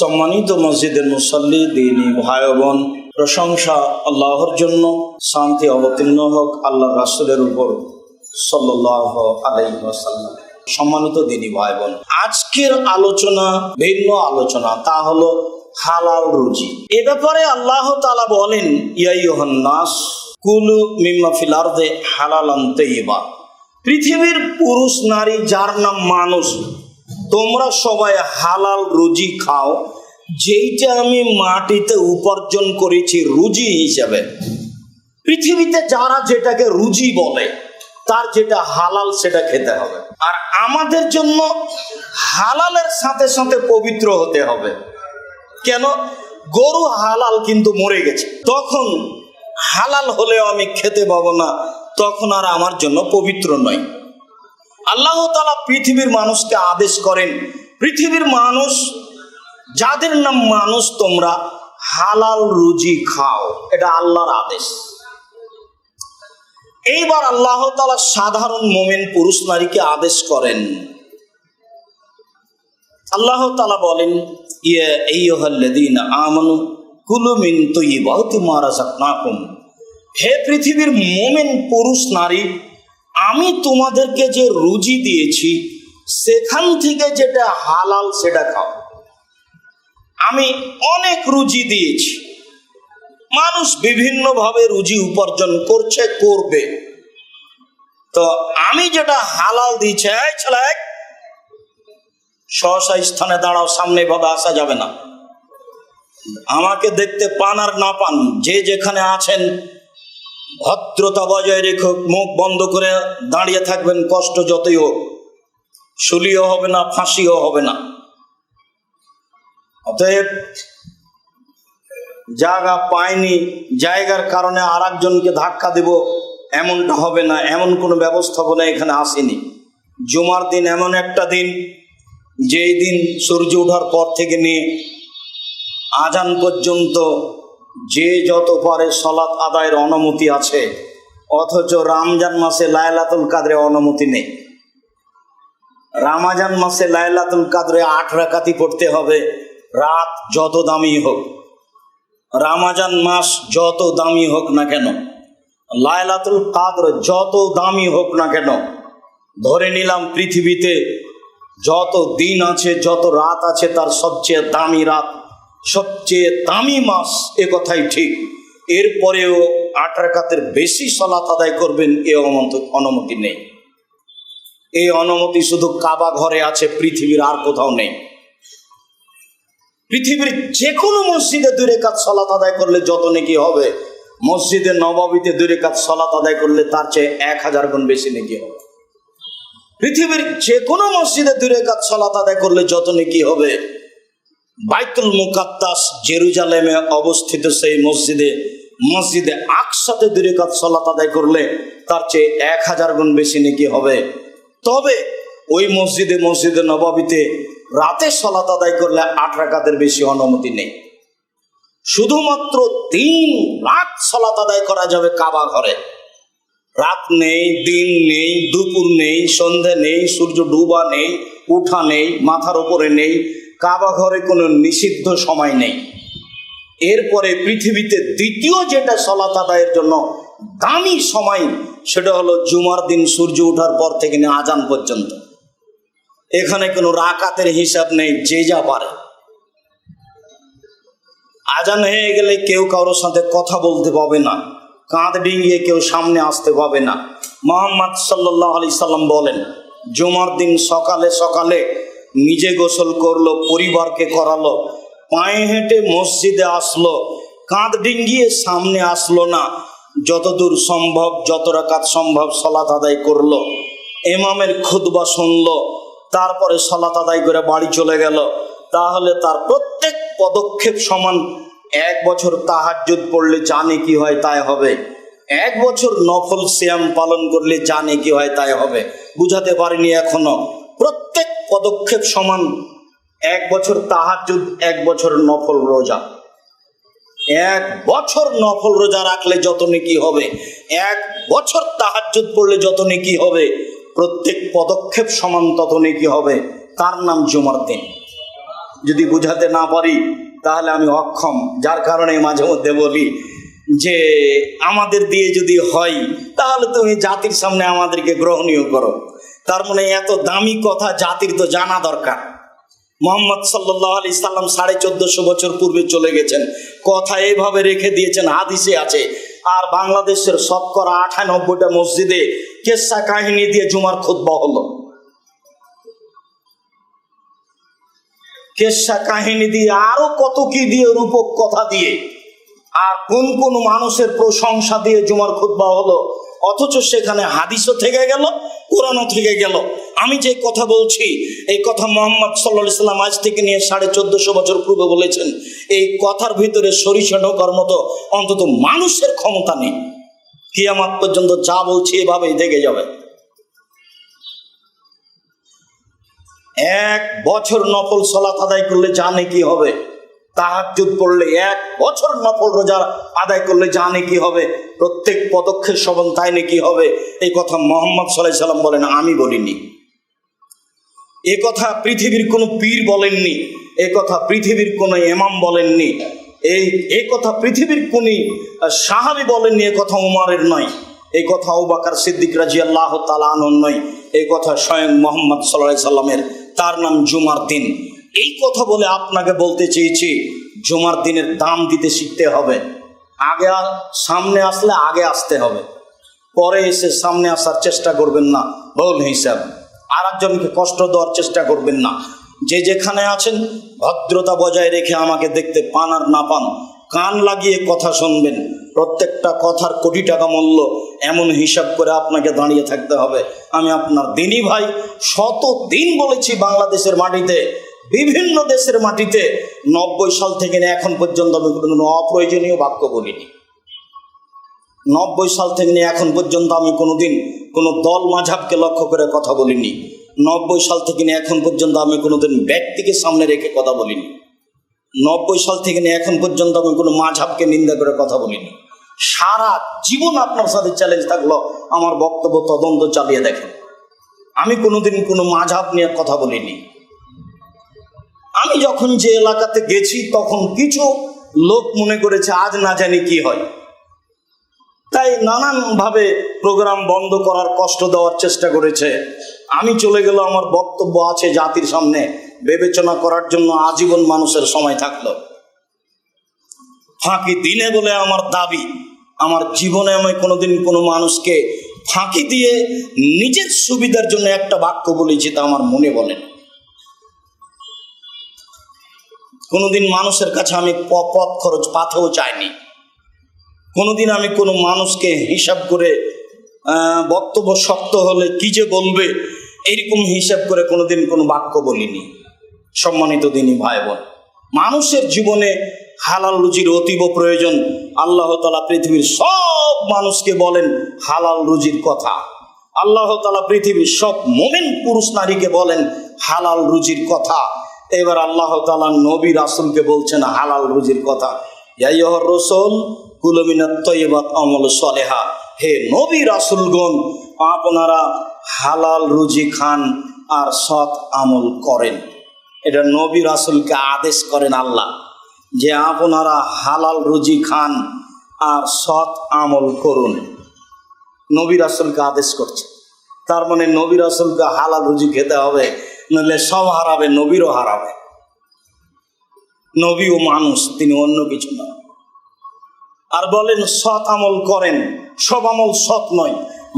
সম্মানিত মসজিদের মুসল্লি, দিনী ভাই বোন, প্রশংসা আল্লাহর জন্য, শান্তি অবতীর্ণ হোক আল্লাহ রাসূলের উপর সাল্লাল্লাহু আলাইহি ওয়াসাল্লাম। সম্মানিত দিনী ভাই বোন, আজকের আলোচনা ভিন্ন আলোচনা, তা হলো হালাল রুজি। এ ব্যাপারে আল্লাহ তাআলা বলেন, ইয়া আইয়ুহান নাস কুলু মিম্মা ফিল আরদি হালালান তাইয়্যিবা। পৃথিবীর পুরুষ নারী যার নাম মানুষ, তোমরা সবাই হালাল রুজি খাও, যেইটা আমি মাটিতে উপার্জন করেছি রুজি হিসাবে। পৃথিবীতে যারা যেটাকে রুজি বলে, তার যেটা হালাল সেটা খেতে হবে। আর আমাদের জন্য হালালের সাথে সাথে পবিত্র হতে হবে। কেন? গরু হালাল কিন্তু মরে গেছে, তখন হালাল হলেও আমি খেতে পাবো না, তখন আর আমার জন্য পবিত্র নয়। আল্লাহ তাআলা পৃথিবীর মানুষকে আদেশ করেন, পৃথিবীর মানুষ যাদের নাম মানুষ, তোমরা হালাল রুজি খাও, এটা আল্লাহর আদেশ। এইবার আল্লাহ তাআলা সাধারণ মুমিন পুরুষ নারীকে আদেশ করেন। আল্লাহ তাআলা বলেন, ইয়া আইয়ুহাল্লাযীনা আমানু কুলু মিন তাইয়্যিবাতি মা রাযাকনাকুম। হে পৃথিবীর মুমিন পুরুষ নারী, আমি তোমাদেরকে যে রুজি দিয়েছি সেখান থেকে যেটা হালাল সেটা খাও। আমি অনেক রুজি দিয়েছি, মানুষ বিভিন্নভাবে রুজি উপার্জন করছে, করবে। তো আমি যেটা হালাল দিয়েছি, এই ছেলে সহসা স্থানে দাঁড়াও, সামনে ভাবে আসা যাবে না। আমাকে দেখতে পান আর না পান, যে যেখানে আছেন ভদ্রতা বজায় রেখে মুখ বন্ধ করে দাঁড়িয়ে থাকবেন, কষ্ট যতই হোক, শুলিও হবে না, ফাঁসিও হবে না। অতএব জায়গা পাইনি, জায়গার কারণে আর একজনকে ধাক্কা দেব, এমনটা হবে না, এমন কোনো ব্যবস্থাপনা এখানে আসেনি। জুমার দিন এমন একটা দিন, যেই দিন সূর্য ওঠার পর থেকে নিয়ে আজান পর্যন্ত যে যত পারে সালাত আদায়ের অনুমতি আছে, অথচ রমজান মাসে লাইলাতুল কাদরে অনুমতি নেই। রমজান মাসে লাইলাতুল কাদরে 8 রাকাতই পড়তে হবে, রাত যত দামি হোক। রমজান মাস যত দামি হোক না কেন, লাইলাতুল কাদর যত দামি হোক না কেন, ধরে নিলাম পৃথিবীতে যত দিন আছে, যত রাত আছে, তার সবচেয়ে দামি রাত, সবচেয়ে দামি মাস, এ কথাই ঠিক। এরপরেও 8 রাকাতের বেশি সালাত আদায় করবেন, এ অনুমতি নেই। এই অনুমতি শুধু কাবা ঘরে আছে, পৃথিবীর আর কোথাও নেই। পৃথিবীর যে কোনো মসজিদে 2 রাকাত সালাত আদায় করলে যত নেকি হবে, মসজিদে নববীতে 2 রাকাত সালাত আদায় করলে তার চেয়ে 1000 গুণ বেশি নেকি হবে। পৃথিবীর যে কোনো মসজিদে 2 রাকাত সালাত আদায় করলে যত নেকি হবে, বাইতুল মুকাদ্দাস জেরুজালেমে অবস্থিত সেই মসজিদে আকসাতে 2 রাকাত সালাত আদায় করলে তার চেয়ে 1000 গুণ বেশি নেকি হবে। তবে ওই মসজিদে নববীতে রাতে সালাত আদায় করলে 8 রাকাতের বেশি অনুমতি নেই। শুধুমাত্র 3 রাত সালাত আদায় করা যাবে কাবা ঘরে। রাত নেই, দিন নেই, দুপুর নেই, সন্ধ্যা নেই, সূর্য ডুবা নেই, উঠা নেই, মাথার উপরে নেই, কাবা ঘরে কোনো নিষিদ্ধ সময় নেই। এরপরে পৃথিবীতে দ্বিতীয় যেটা সালাত আদায়ের জন্য দামি সময়, সেটা হলো জুমার দিন সূর্য ওঠার পর থেকে নিয়ে আজান পর্যন্ত। এখানে কোনো রাকাতের হিসাব নেই, যে যা পারে। আজান হয়ে গেলে কেউ কারোর সাথে কথা বলতে পাবে না, কাঁধ ডিঙিয়ে কেউ সামনে আসতে পাবে না। মুহাম্মদ সাল্লাল্লাহু আলাইহি সাল্লাম বলেন, জুমার দিন সকালে সকালে নিজে গোসল করলো, পরিবারকে করালো, পায়ে হেঁটে মসজিদে আসলো, কাঁধ ডিঙিয়ে সামনে আসলো না, যতদূর সম্ভব, যত রাকাত সম্ভব সালাত আদায় করলো, ইমামের খুতবা শুনলো, তারপরে সালাত আদায় করে বাড়ি চলে গেল, তাহলে তার প্রত্যেক পদক্ষেপ সমান। 1 বছর তাহাজ্জুদ পড়লে যা নেকি হয় তাই হবে, 1 বছর নফল সিয়াম পালন করলে যা নেকি হয় তাই হবে। বুঝাতে পারিনি এখনো? প্রত্যেক পদক্ষেপ সমান। 1 বছর তাহাজ্জুদ, 1 বছর নফল রোজা। 1 বছর নফল রোজা রাখলে যত নেকি হবে, 1 বছর তাহাজ্জুদ পড়লে যত নেকি হবে, প্রত্যেক পদক্ষেপ সমান তত নেকি হবে। তার নাম জুমার দিন। যদি বুঝাতে না পারি তাহলে আমি অক্ষম। যার কারণে মাঝে মধ্যে বলি যে আমাদের দিয়ে যদি হয় তাহলে তুমি জাতির সামনে আমাদেরকে গ্রহণীয় করো। তার মানে এত দামি কথা জাতির তো জানা দরকার। মোহাম্মদ সাল্লাল্লাহু আলাইহি সাল্লাম 1450 বছর পূর্বে চলে গেছেন, কথা এইভাবে রেখে দিয়েছেন, হাদিসে আছে। আর বাংলাদেশের শতকরা 98টা মসজিদে কেসা কাহিনী দিয়ে জুমার খুতবা হলো, কেসা কাহিনী দিয়ে, আরো কত কি দিয়ে, রূপক কথা দিয়ে, আর কোন কোন মানুষের প্রশংসা দিয়ে জুমার খুতবা হলো। অথচ সেখানে হাদিসও থেকে গেল, কোরআনও থেকে গেল। আমি যে কথা বলছি এই কথা মোহাম্মদ সাল্লাল্লাহু আলাইহি সাল্লাম আজ থেকে নিয়ে 1450 বছর পূর্বে বলেছেন। এই কথার ভিতরে সরিষা ঢোকার মতো অন্তত মানুষের ক্ষমতা নেই। কিয়ামত পর্যন্ত যা বলছি এভাবেই থেকে যাবে। 1 বছর নফল সালাত আদায় করলে জানে কি হবে, তাহাজ্জুদ পড়লে 1 বছর নফল রোজা আদায় করলে জানে কি হবে, প্রত্যেক পদক্ষেপ শ্রবণ তাই নাকি হবে। এই কথা মুহাম্মদ সাল্লাল্লাহু আলাইহি সাল্লাম বলেন, আমি বলিনি। এ কথা পৃথিবীর কোনো পীর বলেননি, এ কথা পৃথিবীর কোনো ইমাম বলেননি, এই কথা পৃথিবীর কোন সাহাবী বলেননি, এ কথা উমরের নয়, এই কথা আবু বকর সিদ্দিক রাদিয়াল্লাহু তাআলা আনহুর নয়, এই কথা স্বয়ং মুহাম্মদ সাল্লাল্লাহু আলাইহি সাল্লামের। তার নাম জুমার দিন। এই কথা বলে আপনাকে বলতে চেয়েছি জুমার দিনের দাম দিতে শিখতে হবে। আগে সামনে আসলে আগে আসতে হবে, পরে এসে সামনে আসার চেষ্টা করবেন না ভুল হিসাব। আর একজনকে কষ্ট দেওয়ার চেষ্টা করবেন না। যে যেখানে আছেন ভদ্রতা বজায় রেখে আমাকে দেখতে পান আর না পান, কান লাগিয়ে কথা শুনবেন। প্রত্যেকটা কথার কোটি টাকা মূল্য, এমন হিসাব করে আপনাকে দাঁড়িয়ে থাকতে হবে। আমি আপনার দিনী ভাই, শত দিন বলেছি বাংলাদেশের মাটিতে, বিভিন্ন দেশের মাটিতে 90 সাল থেকে এখন পর্যন্ত আমি কোনো অপ্রয়োজনীয় বাক্য বলিনি। 90 সাল থেকে এখন পর্যন্ত আমি কোনোদিন কোনো দল মাঝহাবকে লক্ষ্য করে কথা বলিনি। 90 সাল থেকে এখন পর্যন্ত আমি কোনোদিন ব্যক্তিকে সামনে রেখে কথা বলিনি। 90 সাল থেকে এখন পর্যন্ত আমি কোনো মাঝহাবকে নিন্দা করে কথা বলিনি। সারা জীবন আপনার সাথে চ্যালেঞ্জ থাকলো, আমার বক্তব্য তদন্ত চালিয়ে দেখেন। আমি কোনোদিন কোনো মাঝহাব নিয়ে কথা বলিনি। আমি যখন যে এলাকাতে গেছি তখন কিছু লোক মনে করেছে আজ না জানি কি হয়, তাই নানানভাবে প্রোগ্রাম বন্ধ করার, কষ্ট দেওয়ার চেষ্টা করেছে। আমি চলে গেল, আমার বক্তব্য আছে জাতির সামনে, বিবেচনা করার জন্য আজীবন মানুষের সময় থাকলো। ফাঁকি দিনে বলে আমার দাবি, আমার জীবনে আমি কোনোদিন কোনো মানুষকে ফাঁকি দিয়ে নিজের সুবিধার জন্য একটা বাক্য বলেছি তা আমার মনে বলে না। কোনোদিন মানুষের কাছে আমি পথ খরচ পাথেও চাইনি। কোনোদিন আমি কোনো মানুষকে হিসাব করে বক্তব্য শক্ত হলে কি যে বলবে এইরকম হিসাব করে কোনোদিন কোনো বাক্য বলিনি। সম্মানিত দিনী ভাই বোন, মানুষের জীবনে হালাল রুজির অতীব প্রয়োজন। আল্লাহ তাআলা পৃথিবীর সব মানুষকে বলেন হালাল রুজির কথা। আল্লাহ তাআলা পৃথিবীর সব মুমিন পুরুষ নারীকে বলেন হালাল রুজির কথা। এবার আল্লাহ তাআলা নবী রাসূলকে বলছেন হালাল রুজির কথা। ইয়া আইয়ুহার রাসূল কুলু মিনাত তাইয়্যিবাত আমাল সালেহা, হে নবী রাসূলগণ আপনারা হালাল রুজি খান আর সৎ আমল করেন। এটা নবী রাসূলকে আদেশ করেন আল্লাহ যে আপনারা হালাল রুজি খান আর সৎ আমল করুন। নবী রাসূলকে আদেশ করছে, তার মানে নবী রাসূলকে হালাল রুজি খেতে হবে, নইলে সব হারাবে, নবীরও হারাবে। নবীও মানুষ, তিনি অন্য কিছু নয়। আর বলেন সৎ আমল করেন, সব আমল সৎ নয়।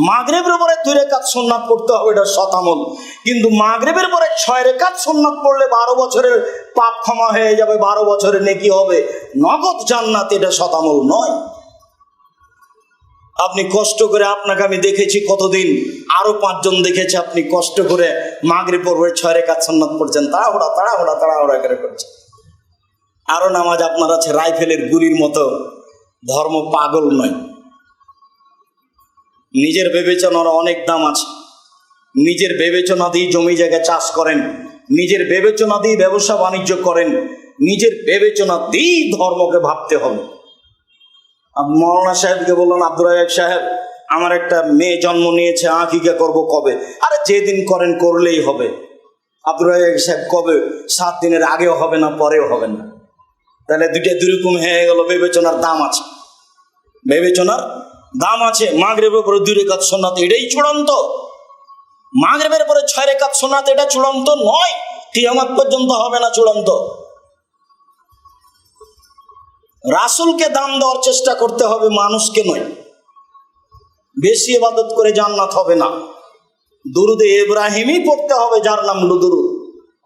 মাগরিবের পরে 2 রাকাত সুন্নাত পড়তে হবে, এটা সৎ আমল। কিন্তু মাগরিবের পরে 6 রাকাত সুন্নাত পড়লে 12 বছরের পাপ ক্ষমা হয়ে যাবে, 12 বছরের নেকি হবে, নগদ জান্নাত, এটা সৎ আমল নয়। আপনি কষ্ট করে, আপনাকে আমি দেখেছি কতদিন, আরো 5 জন দেখেছে, আপনি কষ্ট করে মাগরিব পরে 6 রাকাত সুন্নাত পড়ছেন, তাড়াহুড়া করে করছেন। আরো নামাজ আপনার আছে রাইফেলের গুলির মতো, ধর্ম পাগল নয়। নিজের বিবেচনার অনেক দাম আছে। নিজের বিবেচনা দিয়ে জমি জায়গা চাষ করেন, নিজের বিবেচনা দিয়ে ব্যবসা বাণিজ্য করেন, নিজের বিবেচনা দিয়ে ধর্মকে ভাবতে হবে। মৌলানা সাহেবকে বললাম, আব্দুর রাজ্জাক সাহেব আমার একটা মেয়ে জন্ম নিয়েছে, আকিকা করব কবে? আরে যেদিন করেন করলেই হবে। আব্দুর রাজ্জাক সাহেব কবে? 7 দিনের আগেও হবে না, পরেও হবে না। তাহলে দুইটা দুরকম হয়ে গেল। বিবেচনার দাম আছে, বিবেচনার দাম আছে। মাগরিবের পরে 2 রাকাত সুন্নাত, এটাই চূড়ান্ত। মাগরিবের পরে 6 রাকাত সুন্নাত, এটা চূড়ান্ত নয়, কিয়ামত পর্যন্ত হবে না চূড়ান্ত। রাসূলকে দাম দেওয়ার চেষ্টা করতে হবে, মানুষকে নয়। বেশি ইবাদত করে জান্নাত হবে না। দুরুদে ইব্রাহিমই পড়তে হবে, যার নাম দুরুদ।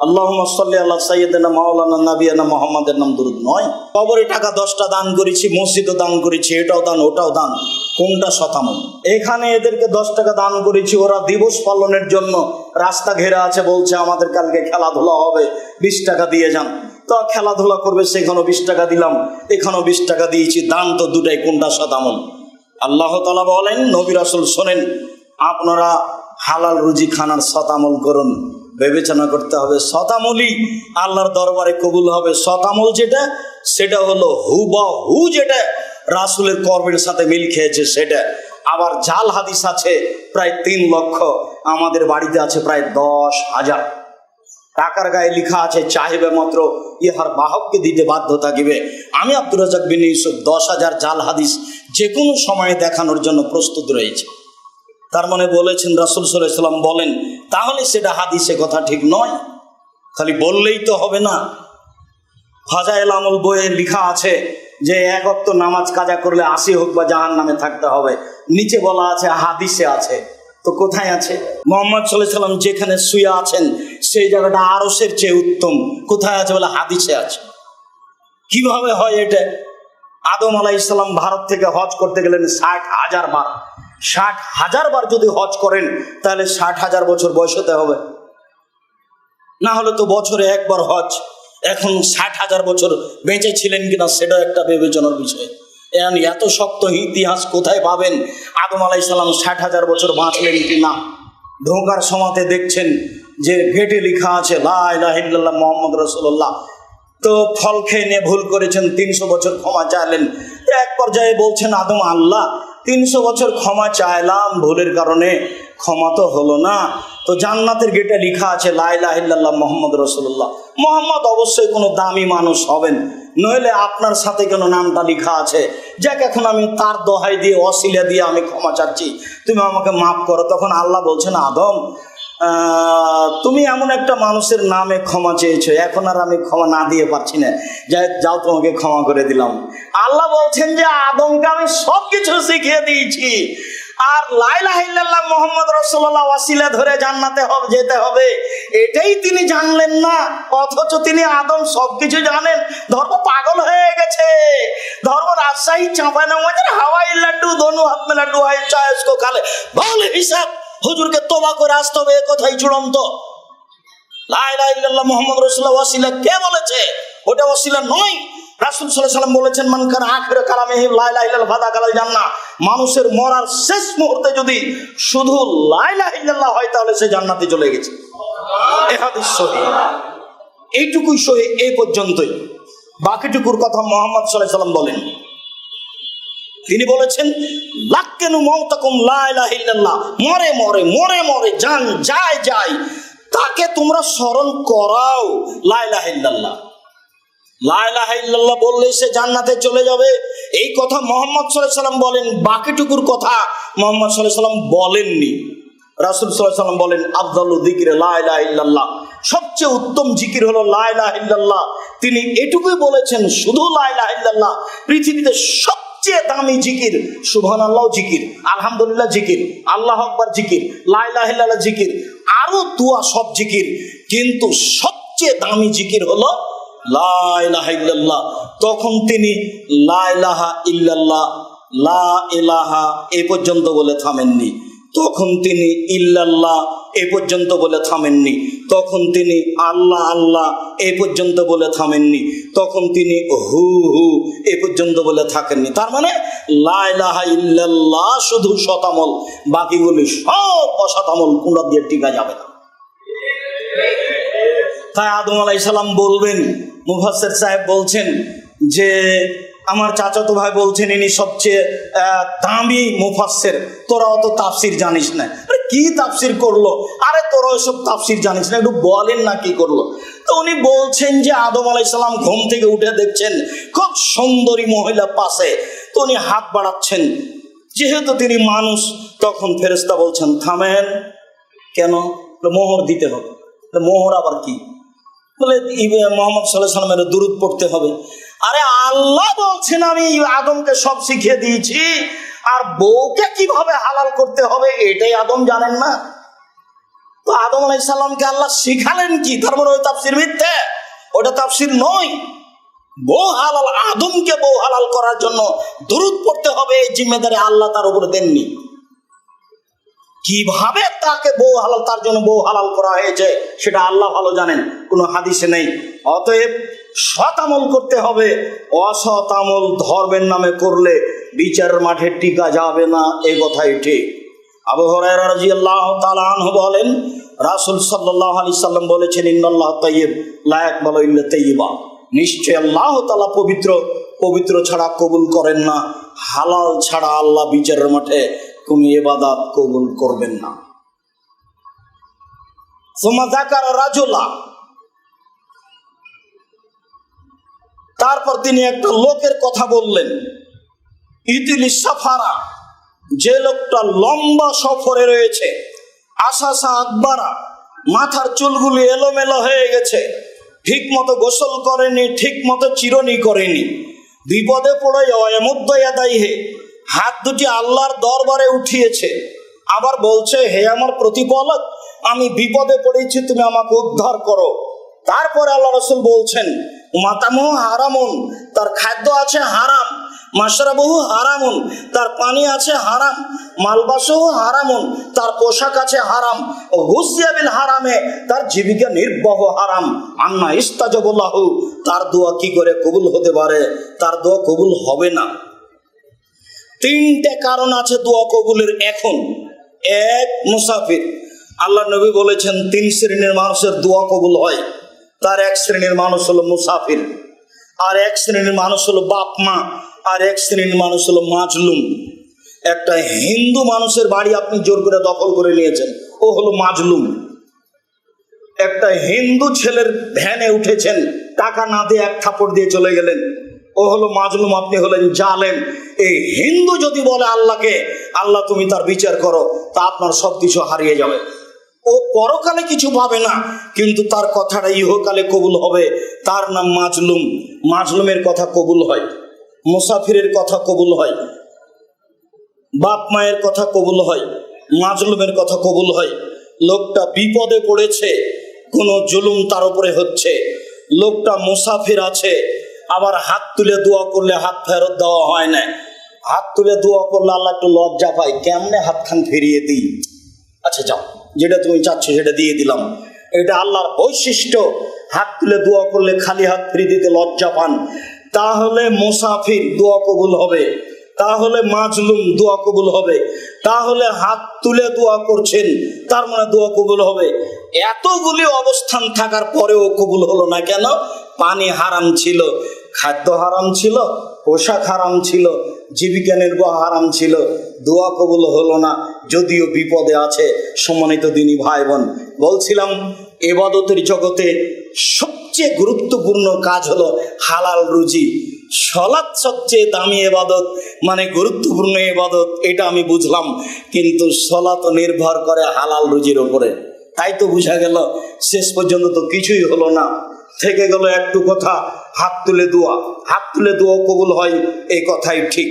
আল্লাহুম্মা সাল্লি আলা সাইয়্যিদিনা মাওলানা নাবিয়ানা মুহাম্মাদের নাম দুরুদ নয়। কবরে টাকা 10টা দান করেছি, মসজিদও দান করেছি, এটাও দান ওটাও দান, কোনটা শতামল? এখানে এদেরকে 10 টাকা দান করেছি, ওরা দিবস পালনের জন্য রাস্তা ঘেরা আছে, বলছে আমাদের কালকে খেলাধুলা হবে, 20 টাকা দিয়ে যান। তো খেলাধুলা করবে, সেখানেও 20 টাকা দিলাম, এখানেও 20 টাকা দিয়েছি, দান তো দুটাই, কোনটা শতামল? আল্লাহ তাআলা বলেন, নবী রাসূল শোনেন, আপনারা হালাল রুজি খানার শতামল করুন। বিবেচনা করতে হবে, শতামলই আল্লাহর দরবারে কবুল হবে। শতামল যেটা, সেটা হলো হুবহু যেটা রাসূলের কর্মের সাথে মিল খেয়েছে সেটা। আবার জাল হাদিস আছে প্রায় 3 লক্ষ, আমাদের বাড়িতে আছে প্রায় 10,000। টাকার গায়ে লেখা আছে, চাহিবে মাত্র ইহার বাহককে দিতে বাধ্য থাকিবে। আমি আব্দুর রাজ্জাক বিন ইউসুফ 10,000 জাল হাদিস যে কোনো সময়ে দেখানোর জন্য প্রস্তুত রয়েছে। তার মানে বলেছেন রাসূল সাল্লাল্লাহু আলাইহি ওয়াসাল্লাম বলেন, তাহলে সেটা হাদিসে কথা ঠিক নয়, খালি বললেই তো হবে না। ফাজাইল আমল বইয়ে লেখা আছে যে 1 ওয়াক্ত নামাজ কাজা করলে 80 হোক বা জাহান্নামে থাকতে হবে। নিচে বলা আছে হাদিসে আছে, তো কোথায় আছে? মুহাম্মদ সাল্লাল্লাহু আলাইহি ওয়াসাল্লাম যেখানে শুয়ে আছেন সেই জায়গাটা আরশের চেয়ে উত্তম, কোথায় আছে? বলে হাদিসে আছে। কিভাবে হয় এটা? আদম আলাইহিস সালাম ভারত থেকে হজ করতে গেলেন 60,000 বার। 60,000 বার যদি হজ করেন, তাহলে 60,000 বছর বয়স হতে হবে, না হলে তো বছরে একবার হজ। এখন 60,000 বছর বেঁচে ছিলেন কিনা সেটা একটা বিবেচনার বিষয়। এত শক্ত ইতিহাস কোথায় পাবেন? আদম আলাইহিস সালাম 60,000 বছর বাঁচলেন কিনা? ঢোকার সময়তে দেখছেন যে গেটে লেখা আছে লা ইলাহা ইল্লাল্লাহ মুহাম্মাদুর রাসূলুল্লাহ। তো ফল খেয়ে নিয়ে ভুল করেছেন, 300 বছর ক্ষমা চাইলেন। এক পর্যায়ে বলছেন আদম, আল্লাহ 300 বছর ক্ষমা চাইলাম, ভুলের কারণে ক্ষমা তো হলো না। তো জান্নাতের গেটে লেখা আছে লা ইলাহা ইল্লাল্লাহ মুহাম্মাদুর রাসূলুল্লাহ। মুহাম্মদ অবশ্যই কোনো দামি মানুষ হবেন, নইলে আপনার সাথে কেন নামটা লেখা আছে? যাক, এখন আমি তার দোহাই দিয়ে, ওসিলা দিয়ে আমি ক্ষমা চাচ্ছি, তুমি আমাকে মাফ করো। তখন আল্লাহ বলছেন, আদম তুমি এমন একটা মানুষের নামে ক্ষমা চেয়েছো, এখন আর আমি ক্ষমা না দিয়ে পারছি না, যাও তোমাকে ক্ষমা করে দিলাম। আল্লাহ বলছেন যে আদমকে আমি সব কিছু শিখিয়ে দিয়েছি, আর লা ইলাহা ইল্লাল্লাহ মুহাম্মদ রাসূলুল্লাহ ওয়াসিলা ধরে জান্নাতে যেতে হবে, এটাই তিনি জানলেন না। অথচ তিনি আদম সবকিছু জানেন। ধর্ম পাগল হয়ে গেছে। ধর্ম রাজশাহী চাঁপাইনবাবগঞ্জের হাওয়াই লাড্ডু, দোনো হাত মে লাড্ডু হয়, চয়েস কো খালে বল হিসাব। হুজুরকে তওবা করে আসতে হবে, এ কথাই চূড়ান্ত। লা ইলাহা ইল্লাল্লাহ মুহাম্মদ রাসূলুল্লাহ ওয়াসিলা কে বলেছে? ওটা ওয়াসিলা নয়। রাসূল সাল্লাল্লাহু আলাইহি ওয়াসাল্লাম বলেছেন, মান কানা আখির কালামিহি লা ইলাহা ইল্লাল্লাহ ফাদাখালাল জান্নাহ। মানুষের মরার শেষ মুহূর্তে যদি শুধু লা ইলাহা ইল্লাল্লাহ হয়, তাহলে সে জান্নাতে চলে গেছে। এই হাদিস সহিহ। এইটুকুই সহিহ, এই পর্যন্তই। বাকিটুকুর কথা মুহাম্মদ সাল্লাল্লাহু আলাইহি ওয়াসাল্লাম বলেন। তিনি বলেছেন, লাক্কেনু মাউতাকুম লা ইলাহা ইল্লাল্লাহ। মরে মরে মরে মরে যান যায় যায়, তাকে তোমরা স্মরণ করাও লা ইলাহা ইল্লাল্লাহ। লা ইলাহা ইল্লাল্লাহ বললেই সে জান্নাতে চলে যাবে, এই কথা মুহাম্মদ সাল্লাল্লাহু আলাইহি ওয়াসাল্লাম বলেন। বাকিটুকুর কথা মুহাম্মদ সাল্লাল্লাহু আলাইহি ওয়াসাল্লাম বলেননি। রাসূল সাল্লাল্লাহু আলাইহি ওয়াসাল্লাম বলেন, আফদালু যিকরি লা ইলাহা ইল্লাল্লাহ। সবচেয়ে উত্তম জিকির হলো লা ইলাহা ইল্লাল্লাহ। তিনি এটুকুই বলেছেন, শুধু লা ইলাহা ইল্লাল্লাহ। পৃথিবীতে সবচেয়ে দামি জিকির সুবহানাল্লাহ জিকির, আলহামদুলিল্লাহ জিকির, আল্লাহু আকবার জিকির, লা ইলাহা ইল্লাল্লাহ জিকির, আরো দোয়া, সব জিকির। কিন্তু সবচেয়ে দামি জিকির হলো লা ইলাহা ইল্লাল্লাহ। তখন তিনি লা ইলাহা ইল্লাল্লাহ, লা ইলাহা এ পর্যন্ত বলে থামেননি। তখন তিনি ইল্লাল্লাহ এ পর্যন্ত বলে থামেননি। তখন তিনি আল্লাহ আল্লাহ এ পর্যন্ত বলে থামেননি। তখন তিনি হু হু এ পর্যন্ত বলে থাকেননি। তার মানে লা ইলাহা ইল্লাল্লাহ শুধু শতামল, বাকিগুলি সব অশতামল, কুঁড়া দিয়ে টিকা যাবে না। তাই আদম আলাইহিস সালাম বলবেন, মুফাসসির সাহেব বলছেন যে আমার চাচাতো ভাই বলছেন ইনি সবচেয়ে দামি মুফাসসির, তোরা অত তাফসির জানিস না। আরে কি তাফসির করলো? আরে তোরা ওইসব তাফসির জানিস না, একটু বলেন না কি করলো। তো উনি বলছেন যে আদম আলাইহিস সালাম ঘুম থেকে উঠে দেখছেন খুব সুন্দরী মহিলা পাশে, তো উনি হাত বাড়াচ্ছেন, যেহেতু তিনি মানুষ। তখন ফেরেশতা বলছেন থামেন। কেন? মোহর দিতে হবে। মোহর আবার কি? বলে মুহাম্মদ সাল্লাল্লাহু আলাইহি ওয়াসাল্লামের দুরূদ পড়তে হবে। আরে আল্লাহ বলছেন আমি আদমকে সব শিখিয়ে দিয়েছি, আর বউকে কিভাবে হালাল করতে হবে এটাই আদম জানেন না? তো আদম আলাইহিস সালামকে আল্লাহ শিখালেন কি? তার মানে ওই তাফসীর মিথ্যে, ওটা তাফসীর নয়। বউ হালাল, আদমকে বউ হালাল করার জন্য দুরূদ পড়তে হবে, এই জিম্মেদারি আল্লাহ তার উপরে দেননি। কিভাবে তাকে বউ হালাল, তার জন্য বউ হালাল করা হয়েছে সেটা আল্লাহ ভালো জানেন, কোনো হাদিসে নেই। অতএব সৎ আমল করতে হবে, অসৎ আমল ধর্মের নামে করলে বিচারের মাঠে টিকা যাবে না, এই কথাই ঠিক। আবু হুরায়রা রাদিয়াল্লাহু তাআলা আনহু বলেন, রাসূল সাল্লাল্লাহু আলাইহি সাল্লাম বলেছেন, ইন্নাল্লাহ তাইয়্যিব লা ইয়াকবালু ইল্লা তাইয়্যিবা, নিশ্চয় আল্লাহ তাআলা পবিত্র, পবিত্র ছাড়া কবুল করেন না, হালাল ছাড়া আল্লাহ বিচারের মাঠে কোন ইবাদত কবুল করবেন না। সুম্মা যাকারা রাজুলা, তারপর তিনি একটা লোকের কথা বললেন, ইতিলি সাফারা, যে লোকটা লম্বা সফরে রয়েছে, আসাসা আকবারা, মাথার চুলগুলি এলোমেলো হয়ে গেছে, ঠিক মতো গোসল করেনি, ঠিক মতো চিরনি করেনি, বিপদে পড়ে ওয়ামুদ্দায়াদাইহে, হাত দুটি আল্লাহর দরবারে উঠিয়েছে, আবার বলছে হে আমার প্রতিপালক আমি বিপদে পড়েছি, তুমি আমাকে উদ্ধার করো। তারপরে আল্লাহ রাসূল বলছেন মাতামুহু হারামুন, তার খাদ্য আছে হারাম, মাশরাবুহু হারামুন, তার পানি আছে হারাম, মালবাসুহু হারামুন, তার পোশাক আছে হারাম, গুযিয়া বিল হারামে, তার জীবিকা নির্বাহ হারাম, আন্না ইস্তাজাবু লাহু, তার দোয়া কি করে কবুল হতে পারে? তার দোয়া কবুল হবে না। তিনটে কারণ আছে দোয়া কবুলের। এখন এক, মুসাফির। আল্লাহ নবী বলেছেন তিন শ্রেণীর মানুষের দোয়া কবুল হয়। তার এক শ্রেণীর মানুষ হলো মুসাফির, আর এক শ্রেণীর মানুষ হলো বাপ মা, আর এক শ্রেণীর মানুষ হলো মাজলুম। একটা হিন্দু মানুষের বাড়ি আপনি জোর করে দখল করে নিয়েছেন, ও হলো মাজলুম। একটা হিন্দু ছেলের ভ্যানে উঠেছেন, টাকা না দিয়ে এক থাপ্পড় দিয়ে চলে গেলেন, ও হলো মাজলুম, আপনি হলেন জালেম। এই হিন্দু যদি বলে আল্লাহকে, আল্লাহ তুমি তার বিচার করো, তা আপনার সব কিছু হারিয়ে যাবে। ও পরকালে কিছু পাবে না, কিন্তু তার কথাটা ইহকালে কবুল হবে। তার নাম মাজলুম। মাজলুমের কথা কবুল হয়, মুসাফিরের কথা কবুল হয়, বাপ মায়ের কথা কবুল হয়, মাজলুমের কথা কবুল হয়। লোকটা বিপদে পড়েছে, কোনো জুলুম তার উপরে হচ্ছে, লোকটা মুসাফির আছে, আবার হাত তুলে দোয়া করলে হাত ফেরত দেওয়া হয় না। হাত তুলে দোয়া করলে আল্লাহ একটু লজ্জা পায়, কেমনে হাতখান ফিরিয়ে দিই, আচ্ছা যাও যেটা তুমি চাচ্ছ সেটা দিয়ে দিলাম। এটা আল্লাহর বৈশিষ্ট্য। হাত তুলে দোয়া করলে খালি হাত ফিরিয়ে দিতে লজ্জা পান। তাহলে মুসাফির দোয়া কবুল হবে, তাহলে মাজলুম দোয়া কবুল হবে, তাহলে হাত তুলে দোয়া করছেন তার মানে দোয়া কবুল হবে। এতগুলি অবস্থান থাকার পরেও কবুল হলো না কেন? পানি হারাম ছিল, খাদ্য হারাম ছিল, পোশাক হারাম ছিল, জীবিকা নির্বাহ হারাম ছিল, দোয়া কবুল হলো না, যদিও বিপদে আছে। সম্মানিত দিনী ভাই বোন, বলছিলাম ইবাদতের জগতে সবচেয়ে গুরুত্বপূর্ণ কাজ হলো হালাল রুজি। সালাত সবচেয়ে দামি ইবাদত, মানে গুরুত্বপূর্ণ ইবাদত, এটা আমি বুঝলাম, কিন্তু সালাত নির্ভর করে হালাল রুজির উপরে। তাই তো বোঝা গেল শেষ পর্যন্ত তো কিছুই হলো না, থেকে গেল একটু কথা, হাত তুলে দোয়া। হাত তুলে দোয়া কবুল হয়, এই কথাই ঠিক।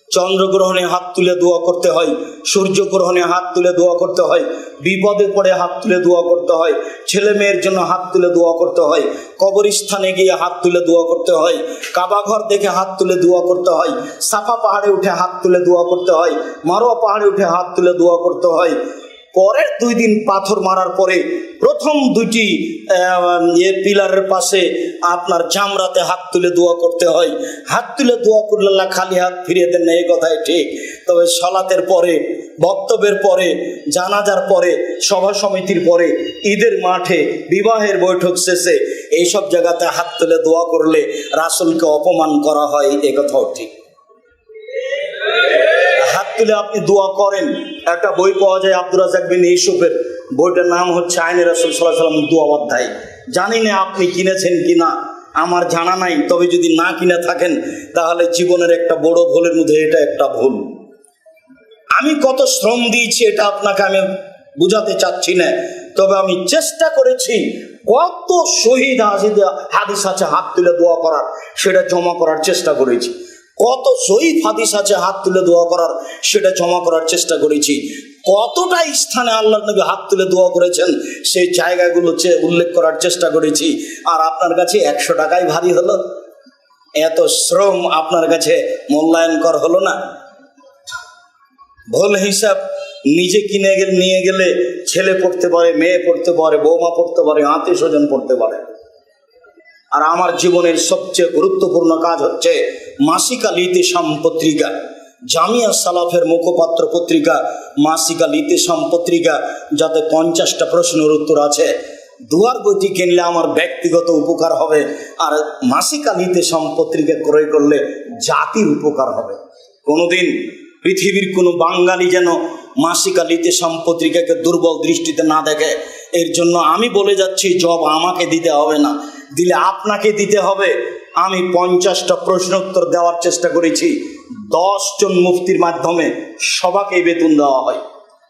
চন্দ্রগ্রহণে হাত তুলে দোয়া করতে হয়, সূর্যগ্রহণে হাত তুলে দোয়া করতে হয়, বিপদে পড়ে হাত তুলে দোয়া করতে হয়, ছেলে মেয়ের জন্য হাত তুলে দোয়া করতে হয়, কবরস্থানে গিয়ে হাত তুলে দোয়া করতে হয়, কাবা ঘর দেখে হাত তুলে দোয়া করতে হয়, সাফা পাহাড়ে উঠে হাত তুলে দোয়া করতে হয়, মারোয়া পাহাড়ে উঠে হাত তুলে দোয়া করতে হয়। পরের 2 দিন পাথর মারার পরে প্রথম 2টি পিলারের পাশে আপনার জামরাতে হাত তুলে দোয়া করতে হয়। হাত তুলে দোয়া করলে আল্লাহ খালি হাত ফিরিয়ে দেন না, এই কথাই ঠিক। তবে সালাতের পরে বক্তব্যের পরে, জানাজার পরে, সভা সমিতির পরে, ঈদের মাঠে, বিবাহের বৈঠক শেষে এইসব জায়গাতে হাত তুলে দোয়া করলে রাসূলকে অপমান করা হয়, এ কথাও ঠিক। হাত তুলে আপনি দোয়া করেন। একটা বই পাওয়া যায় আব্দুর রাজ্জাক বিন ইউসুফের, বইটার নাম হচ্ছে আইনে রাসূল সাল্লাল্লাহু আলাইহি ওয়াসাল্লাম দোয়া অধ্যায়। জানি না আপনি কিনেছেন কিনা, আমার জানা নাই। তবে যদি না কিনে থাকেন তাহলে জীবনের একটা বড় ভুলের মধ্যে এটা একটা ভুল। আমি কত শ্রম দিয়েছি এটা আপনাকে আমি বুঝাতে চাচ্ছি না, তবে আমি চেষ্টা করেছি কত শহীদ হাদিস আছে হাত তুলে দোয়া করার, সেটা জমা করার চেষ্টা করেছি। কত শহীদ হাদিস আছে হাত তুলে দোয়া করার, সেটা জমা করার চেষ্টা করেছি। কতটা স্থানে আল্লাহর নবী হাত তুলে দোয়া করেছেন সেই জায়গাগুলো উল্লেখ করার চেষ্টা করেছি। আর আপনার কাছে 100 টাকাই ভারী হলো? এত শ্রম আপনার কাছে মূল্যায়নকর হলো না? ভুল হিসাব নিজে কিনে নিয়ে গেলে ছেলে পড়তে পারে, মেয়ে পড়তে পারে, বৌমা পড়তে পারে, আত্মীয় স্বজন পড়তে পারে। আর আমার জীবনের সবচেয়ে গুরুত্বপূর্ণ কাজ হচ্ছে মাসিক আল ইতিসাম পত্রিকা, জামিয়া সালাফের মুখপাত্র পত্রিকা, মাসিক আল ইতিসাম পত্রিকা, যাতে 50টা প্রশ্নের উত্তর আছে। দুয়ার বইটি কিনলে আমার ব্যক্তিগত উপকার হবে, আর মাসিক আল ইতিসাম পত্রিকা ক্রয় করলে জাতির উপকার হবে। কোনোদিন পৃথিবীর কোনো বাঙালি যেন মাসিক আল ইতিসাম পত্রিকাকে দুর্বল দৃষ্টিতে না দেখে। এর জন্য আমি বলে যাচ্ছি, জব আমাকে দিতে হবে না, দিলে আপনাকে দিতে হবে। আমি 50টা প্রশ্ন উত্তর দেওয়ার চেষ্টা করেছি। 10 জন মুফতির মাধ্যমে সবাইকে বেতন দেওয়া হয়।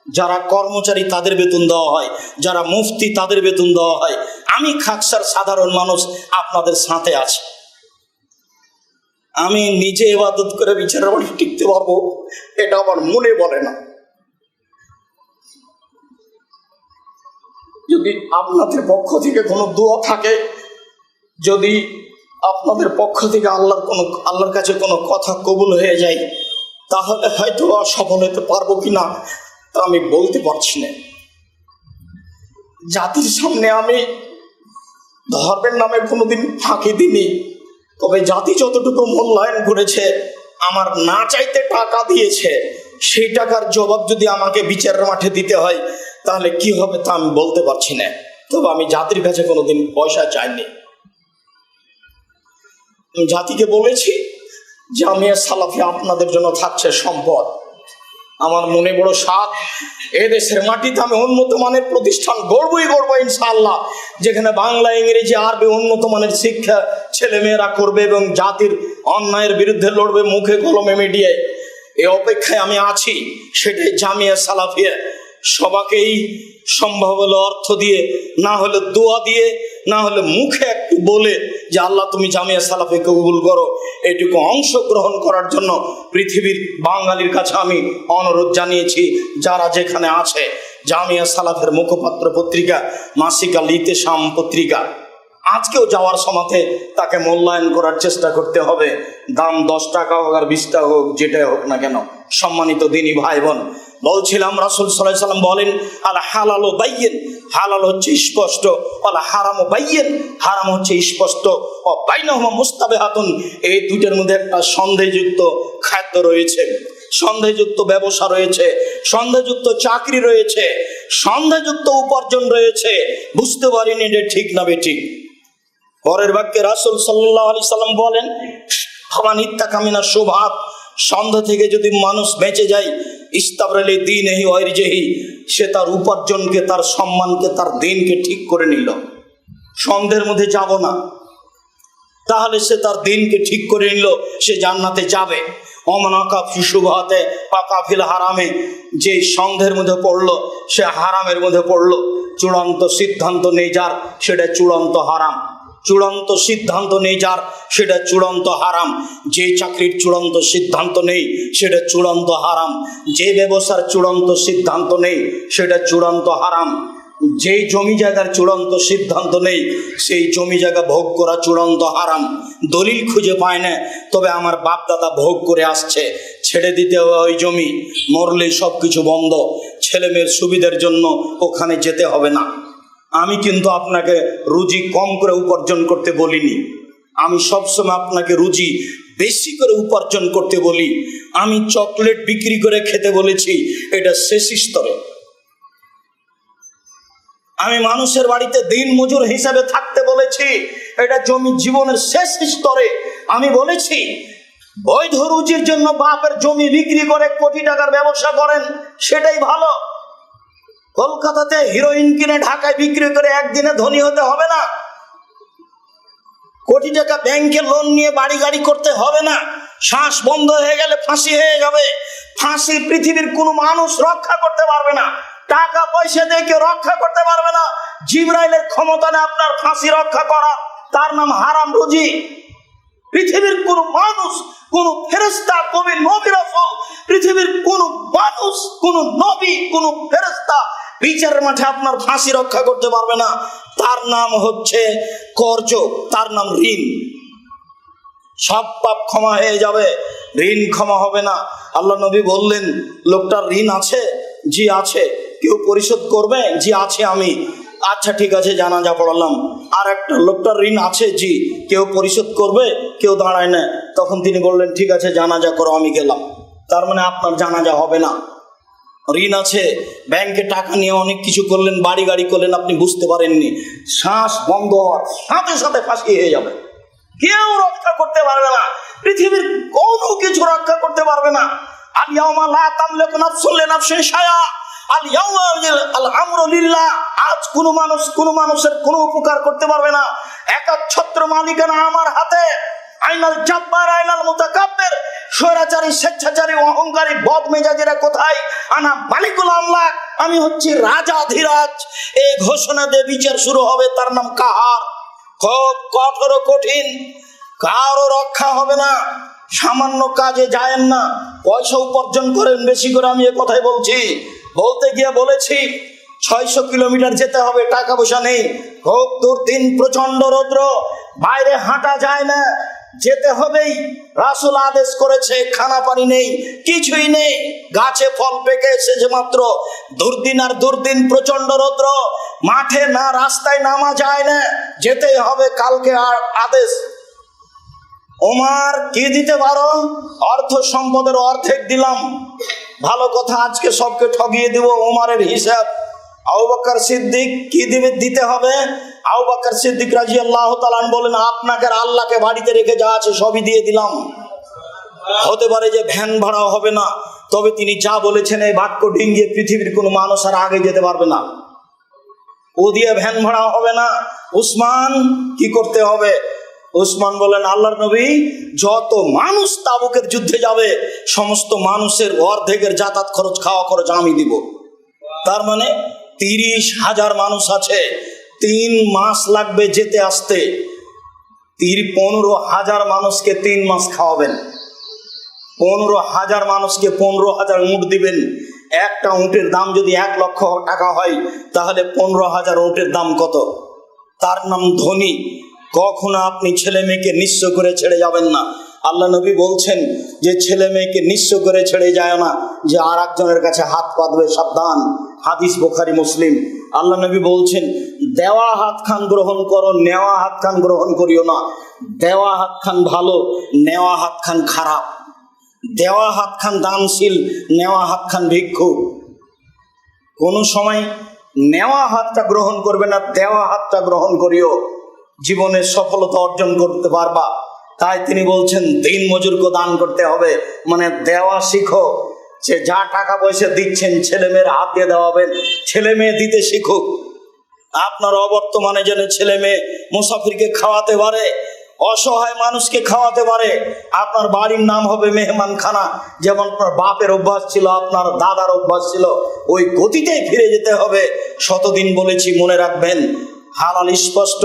যারা কর্মচারী তাদের বেতন দেওয়া হয়, যারা মুফতি তাদের বেতন দেওয়া হয়। আমি খাকসার সাধারণ মানুষ আপনাদের সাথে আছি। আমি নিজে ইবাদত করে বিচারের বাড়ি টিকতে পারবো এটা আমার মনে বলে না। যদি আপনাদের পক্ষ থেকে কোনো দোয়া থাকে, যদি আপনাদের পক্ষ থেকে আল্লাহর কাছে কোনো কথা কবুল হয়ে যায়, তাহলে হয়তো সফল হতে পারবো কিনা তা আমি বলতে পারছি না। জাতির সামনে আমি ধর্মের নামে কোনোদিন ফাঁকি দিইনি, তবে জাতি যতটুকু মূল্যায়ন করেছে, আমার না চাইতে টাকা দিয়েছে, সেই টাকার জবাব যদি আমাকে বিচারের মাঠে দিতে হয় তাহলে কি হবে তা আমি বলতে পারছি না। তবে আমি জাতির কাছে কোনোদিন পয়সা চাইনি। জাতিকে বলেছি জামিয়া সালাফি আপনাদের জন্য থাকছে সম্পদ। আমার মনে বড় সাধ, এদেশের মাটিতে আমি উন্নত মানের প্রতিষ্ঠান গড়বই গড়বো ইনশাআল্লাহ, যেখানে বাংলা, ইংরেজি, আরবি উন্নত মানের শিক্ষা ছেলেমেয়েরা করবে এবং জাতির অন্যায়ের বিরুদ্ধে লড়বে মুখে কলমে মিডিয়ায়। এই অপেক্ষায় আমি আছি। সেটাই জামিয়া সালাফিয়া। সবাকেই সম্ভব হলে অর্থ দিয়ে, না হলে দোয়া দিয়ে, না হলে মুখে একটু বলে যে আল্লাহ তুমি জামিয়া সালাফি কবুল করো, এইটুকু অংশগ্রহণ করার জন্য পৃথিবীর বাঙালির কাছে আমি অনুরোধ জানিয়েছি। যারা যেখানে আছে, জামিয়া সালাফের মুখপাত্র পত্রিকা, মাসিক আল ইতিসাম পত্রিকা, আজকেও যাওয়ার সময়তে তাকে মূল্যায়ন করার চেষ্টা করতে হবে। দাম 10 টাকা হোক আর 20 টাকা হোক, যেটাই হোক না কেন। সম্মানিত দিনী ভাই বোন, বলছিলাম রাসূল সাল্লাল্লাহু আলাইহি ওয়াসাল্লাম বলেন, আল হালালু বাইয়িন, হালাল হচ্ছে স্পষ্ট, আল হারামু বাইয়িন, হারাম হচ্ছে স্পষ্ট, ও বাইনাহুমা মুস্তাবিহাতুন, এই দুইটার মধ্যে একটা সন্দেহযুক্ত খাদ্য রয়েছে, সন্দেহযুক্ত ব্যবসা রয়েছে, সন্দেহযুক্ত চাকরি রয়েছে, সন্দেহযুক্ত উপার্জন রয়েছে। বুঝতে পারিনি এটা ঠিক না বেঠিক। পরের বাক্যে রাসূল সাল্লাল্লাহু আলাইহি সাল্লাম বলেন, ফামান ইত্তাকা মিনাশ শুবহাত, সন্দেহ থেকে যদি মানুষ বেঁচে যায়, ইস্তাবরালি দীনিহি ওয়া ইরজিহি, সে তার উপার্জনকে, তার সম্মানকে, তার দিনকে ঠিক করে নিল। সন্দেহের মধ্যে যাব না, তাহলে সে তার দিনকে ঠিক করে নিল, সে জান্নাতে যাবে। ওমান ওয়াকা ফি শুবহাতে ওয়াকা ফিল হারামে, যে সন্দেহের মধ্যে পড়লো সে হারামের মধ্যে পড়লো। চূড়ান্ত সিদ্ধান্ত নেই যার, সেটা চূড়ান্ত হারাম। চূড়ান্ত সিদ্ধান্ত নেই যার, সেটা চূড়ান্ত হারাম। যে চাকরির চূড়ান্ত সিদ্ধান্ত নেই সেটা চূড়ান্ত হারাম। যে ব্যবসার চূড়ান্ত সিদ্ধান্ত নেই সেটা চূড়ান্ত হারাম। যেই জমি জায়গার চূড়ান্ত সিদ্ধান্ত নেই সেই জমি জায়গা ভোগ করা চূড়ান্ত হারাম। দলিল খুঁজে পায় না, তবে আমার বাপ দাদা ভোগ করে আসছে, ছেড়ে দিতে হবে ওই জমি, মরলে সব কিছু বন্ধ। ছেলে মেয়ের সুবিধার জন্য ওখানে যেতে হবে না। আমি কিন্তু আপনাকে রুজি কম করে উপার্জন করতে বলিনি। আমি সবসময় আপনাকে রুজি বেশি করে উপার্জন করতে বলি, আমি চকলেট বিক্রি করে খেতে বলেছি, এটা শেষ স্তরে। আমি মানুষের বাড়িতে দিন মজুর হিসাবে থাকতে বলেছি, এটা জমি জীবনের শেষ স্তরে। আমি বলেছি বৈধ রুজির জন্য বাপের জমি বিক্রি করে কোটি টাকার ব্যবসা করেন, সেটাই ভালো। কলকাতাতে হিরোইন কিনে ঢাকায় বিক্রি করে একদিনে ধনী হতে হবে না। কোটি টাকা ব্যাংকে লোন নিয়ে বাড়ি গাড়ি করতে হবে না। শ্বাস বন্ধ হয়ে গেলে ফাঁসি হয়ে যাবে। ফাঁসি পৃথিবীর কোনো মানুষ রক্ষা করতে পারবে না, টাকা পয়সা দিয়ে কেউ রক্ষা করতে পারবে না। জিবরাইলের ক্ষমতা নেই আপনার ফাঁসি রক্ষা করার, তার নাম হারাম রুজি। পৃথিবীর কোন মানুষ, কোন ফেরেশতা, কোন নবী রাসূল, পৃথিবীর কোন মানুষ, কোন নবী, কোন ফেরেশতা বিচারের মাঠে আপনার ফাঁসি রক্ষা করতে পারবে না। তার নাম হচ্ছে কর্জ, তার নাম ঋণ। সব পাপ ক্ষমা হয়ে যাবে, ঋণ ক্ষমা হবে না। আল্লাহ নবী বললেন, লোকটার ঋণ আছে? জি আছে। কেউ পরিশোধ করবে? জি আছে আমি। আচ্ছা ঠিক আছে, জানাজা পড়ালাম। আর একটা, লোকটার ঋণ আছে? জি। কেউ পরিশোধ করবে? কেউ দাঁড়ায় না। তখন তিনি বললেন, ঠিক আছে জানাজা করো, আমি গেলাম। তার মানে আপনার জানাজা হবে না। ঋণ আছে, ব্যাংকে টাকা নিয়ে অনেক কিছু করলেন, বাড়ি গাড়ি করলেন, আপনি বুঝতে পারেননি, শ্বাস বন্ধ হওয়ার সাথে সাথে ফাঁসি হয়ে যাবে। কেউ রক্ষা করতে পারবে না, পৃথিবীর কোনো কিছু রক্ষা করতে পারবে না। আল ইয়াউমা লা তামলিকু নাফসুন লিনাফসিন শাইআ, আল ইয়াউমা আল আমরু লিল্লাহ। আজ কোনো মানুষ কোনো মানুষের কোনো উপকার করতে পারবে না। একাচ্ছত্র মালিকানা আমার হাতে। আইনাল জাব্বার আইনাল মুতাকাব্বির। স্বৈরাচারী, স্বেচ্ছাচারী, অহংকারী, বদমেজাজিরা কোথায়? আনা মালিকুল আমলাক, আমি হচ্ছি রাজাধিরাজ। এই ঘোষণা দিয়ে বিচার শুরু হবে, তার নাম কাহার। খুব কঠোর কঠিন, কারো রক্ষা হবে না। সামান্য কাজে যায়েন না, পয়সা উপার্জন করেন বেশি করে। আমি এ কথাই বলছি, বলতে গিয়ে বলেছি 600 কিলোমিটার যেতে হবে, টাকা পয়সা নেই, খুব দুর্দিন, প্রচন্ড রৌদ্র, বাইরে হাঁটা যায় না, যেতে হবেই। রাসূল আদেশ করেছে, খানা পানি নেই, কিছুই নেই, গাছে ফল পেকে এসেছে মাত্র। দুর্দিন আর দুর্দিন, প্রচন্ড রৌদ্র, মাঠে না রাস্তায় নামা যায় না, যেতেই হবে। কালকে আর আদেশ। ওমর, কি দিতে পারো? অর্থ সম্পদের অর্ধেক দিলাম। ভালো কথা, আজকে সবকে ঠগিয়ে দিব। ওমরের হিসাব। আবু বকর সিদ্দিক, কি দিতে হবে? আবু বকর সিদ্দিক রাদিয়াল্লাহু তাআলা বলেন, আপনাকে আর আল্লাহকে বাড়িতে রেখে যা আছে সবই দিয়ে দিলাম। হতে পারে যে ভ্যান ভাড়া হবে না, তবে তিনি যা বলেছেন এই বাক্য ডিঙ্গিয়ে পৃথিবীর কোনো মানুষ আর আগে যেতে পারবে না। ও দিয়ে ভ্যান ভাড়া হবে না। উসমান, কি করতে হবে? উসমান বলেন, আল্লাহর নবী, যত মানুষ তাবুকের যুদ্ধে যাবে সমস্ত মানুষের অর্ধেকের যাতায়াত খরচ, খাওয়া খরচ আমি দিব। তার মানে 30,000 মানুষ আছে, 3 মাস লাগবে যেতে আসতে। 15,000 মানুষকে 3 মাস খাওয়াবেন। 15,000 মানুষকে 15,000 উট দিবেন। একটা উটের দাম যদি 1 লক্ষ টাকা হয়, তাহলে 15,000 উটের দাম কত? তার নাম ধনী। কখনো আপনি ছেলে মেয়েকে নিঃস্ব করে ছেড়ে যাবেন না। আল্লাহ নবী বলছেন যে ছেলে মেয়েকে নিঃস্ব করে ছেড়ে যায় না, যে আর একজনের কাছে হাত পাতবে, সাবধান। হাদিস বুখারী মুসলিম। আল্লাহ নবী বলছেন, দেওয়া হাত খান গ্রহণ করো, নেওয়া হাত খান গ্রহণ করিও না। দেওয়া হাত খান ভালো, নেওয়া হাত খান খারাপ। দেওয়া হাত খান দানশীল, নেওয়া হাত খান ভিক্ষুক। কোনো সময় নেওয়া হাতটা গ্রহণ করবে না, দেওয়া হাতটা গ্রহণ করিও, জীবনে সফলতা অর্জন করতে পারবা। তাই তিনি বলছেন, দিন মজুরকে দান করতে হবে, মানে দেওয়া শিখো। যে যা টাকা পয়সা দিচ্ছেন ছেলে মেয়ের হাত দিয়ে দেওয়াবেন, ছেলে মেয়ে দিতে শিখুক। আপনার অবর্তমানে যেন ছেলে মেয়ে মুসাফিরকে খাওয়াতে পারে, অসহায় মানুষকে খাওয়াতে পারে। আপনার বাড়ির নাম হবে মেহমানখানা। যেমন আপনার বাপের অভ্যাস ছিল, আপনার দাদার অভ্যাস ছিল, ওই গতিতেই ফিরে যেতে হবে। শতদিন বলেছি, মনে রাখবেন, হালাল স্পষ্ট,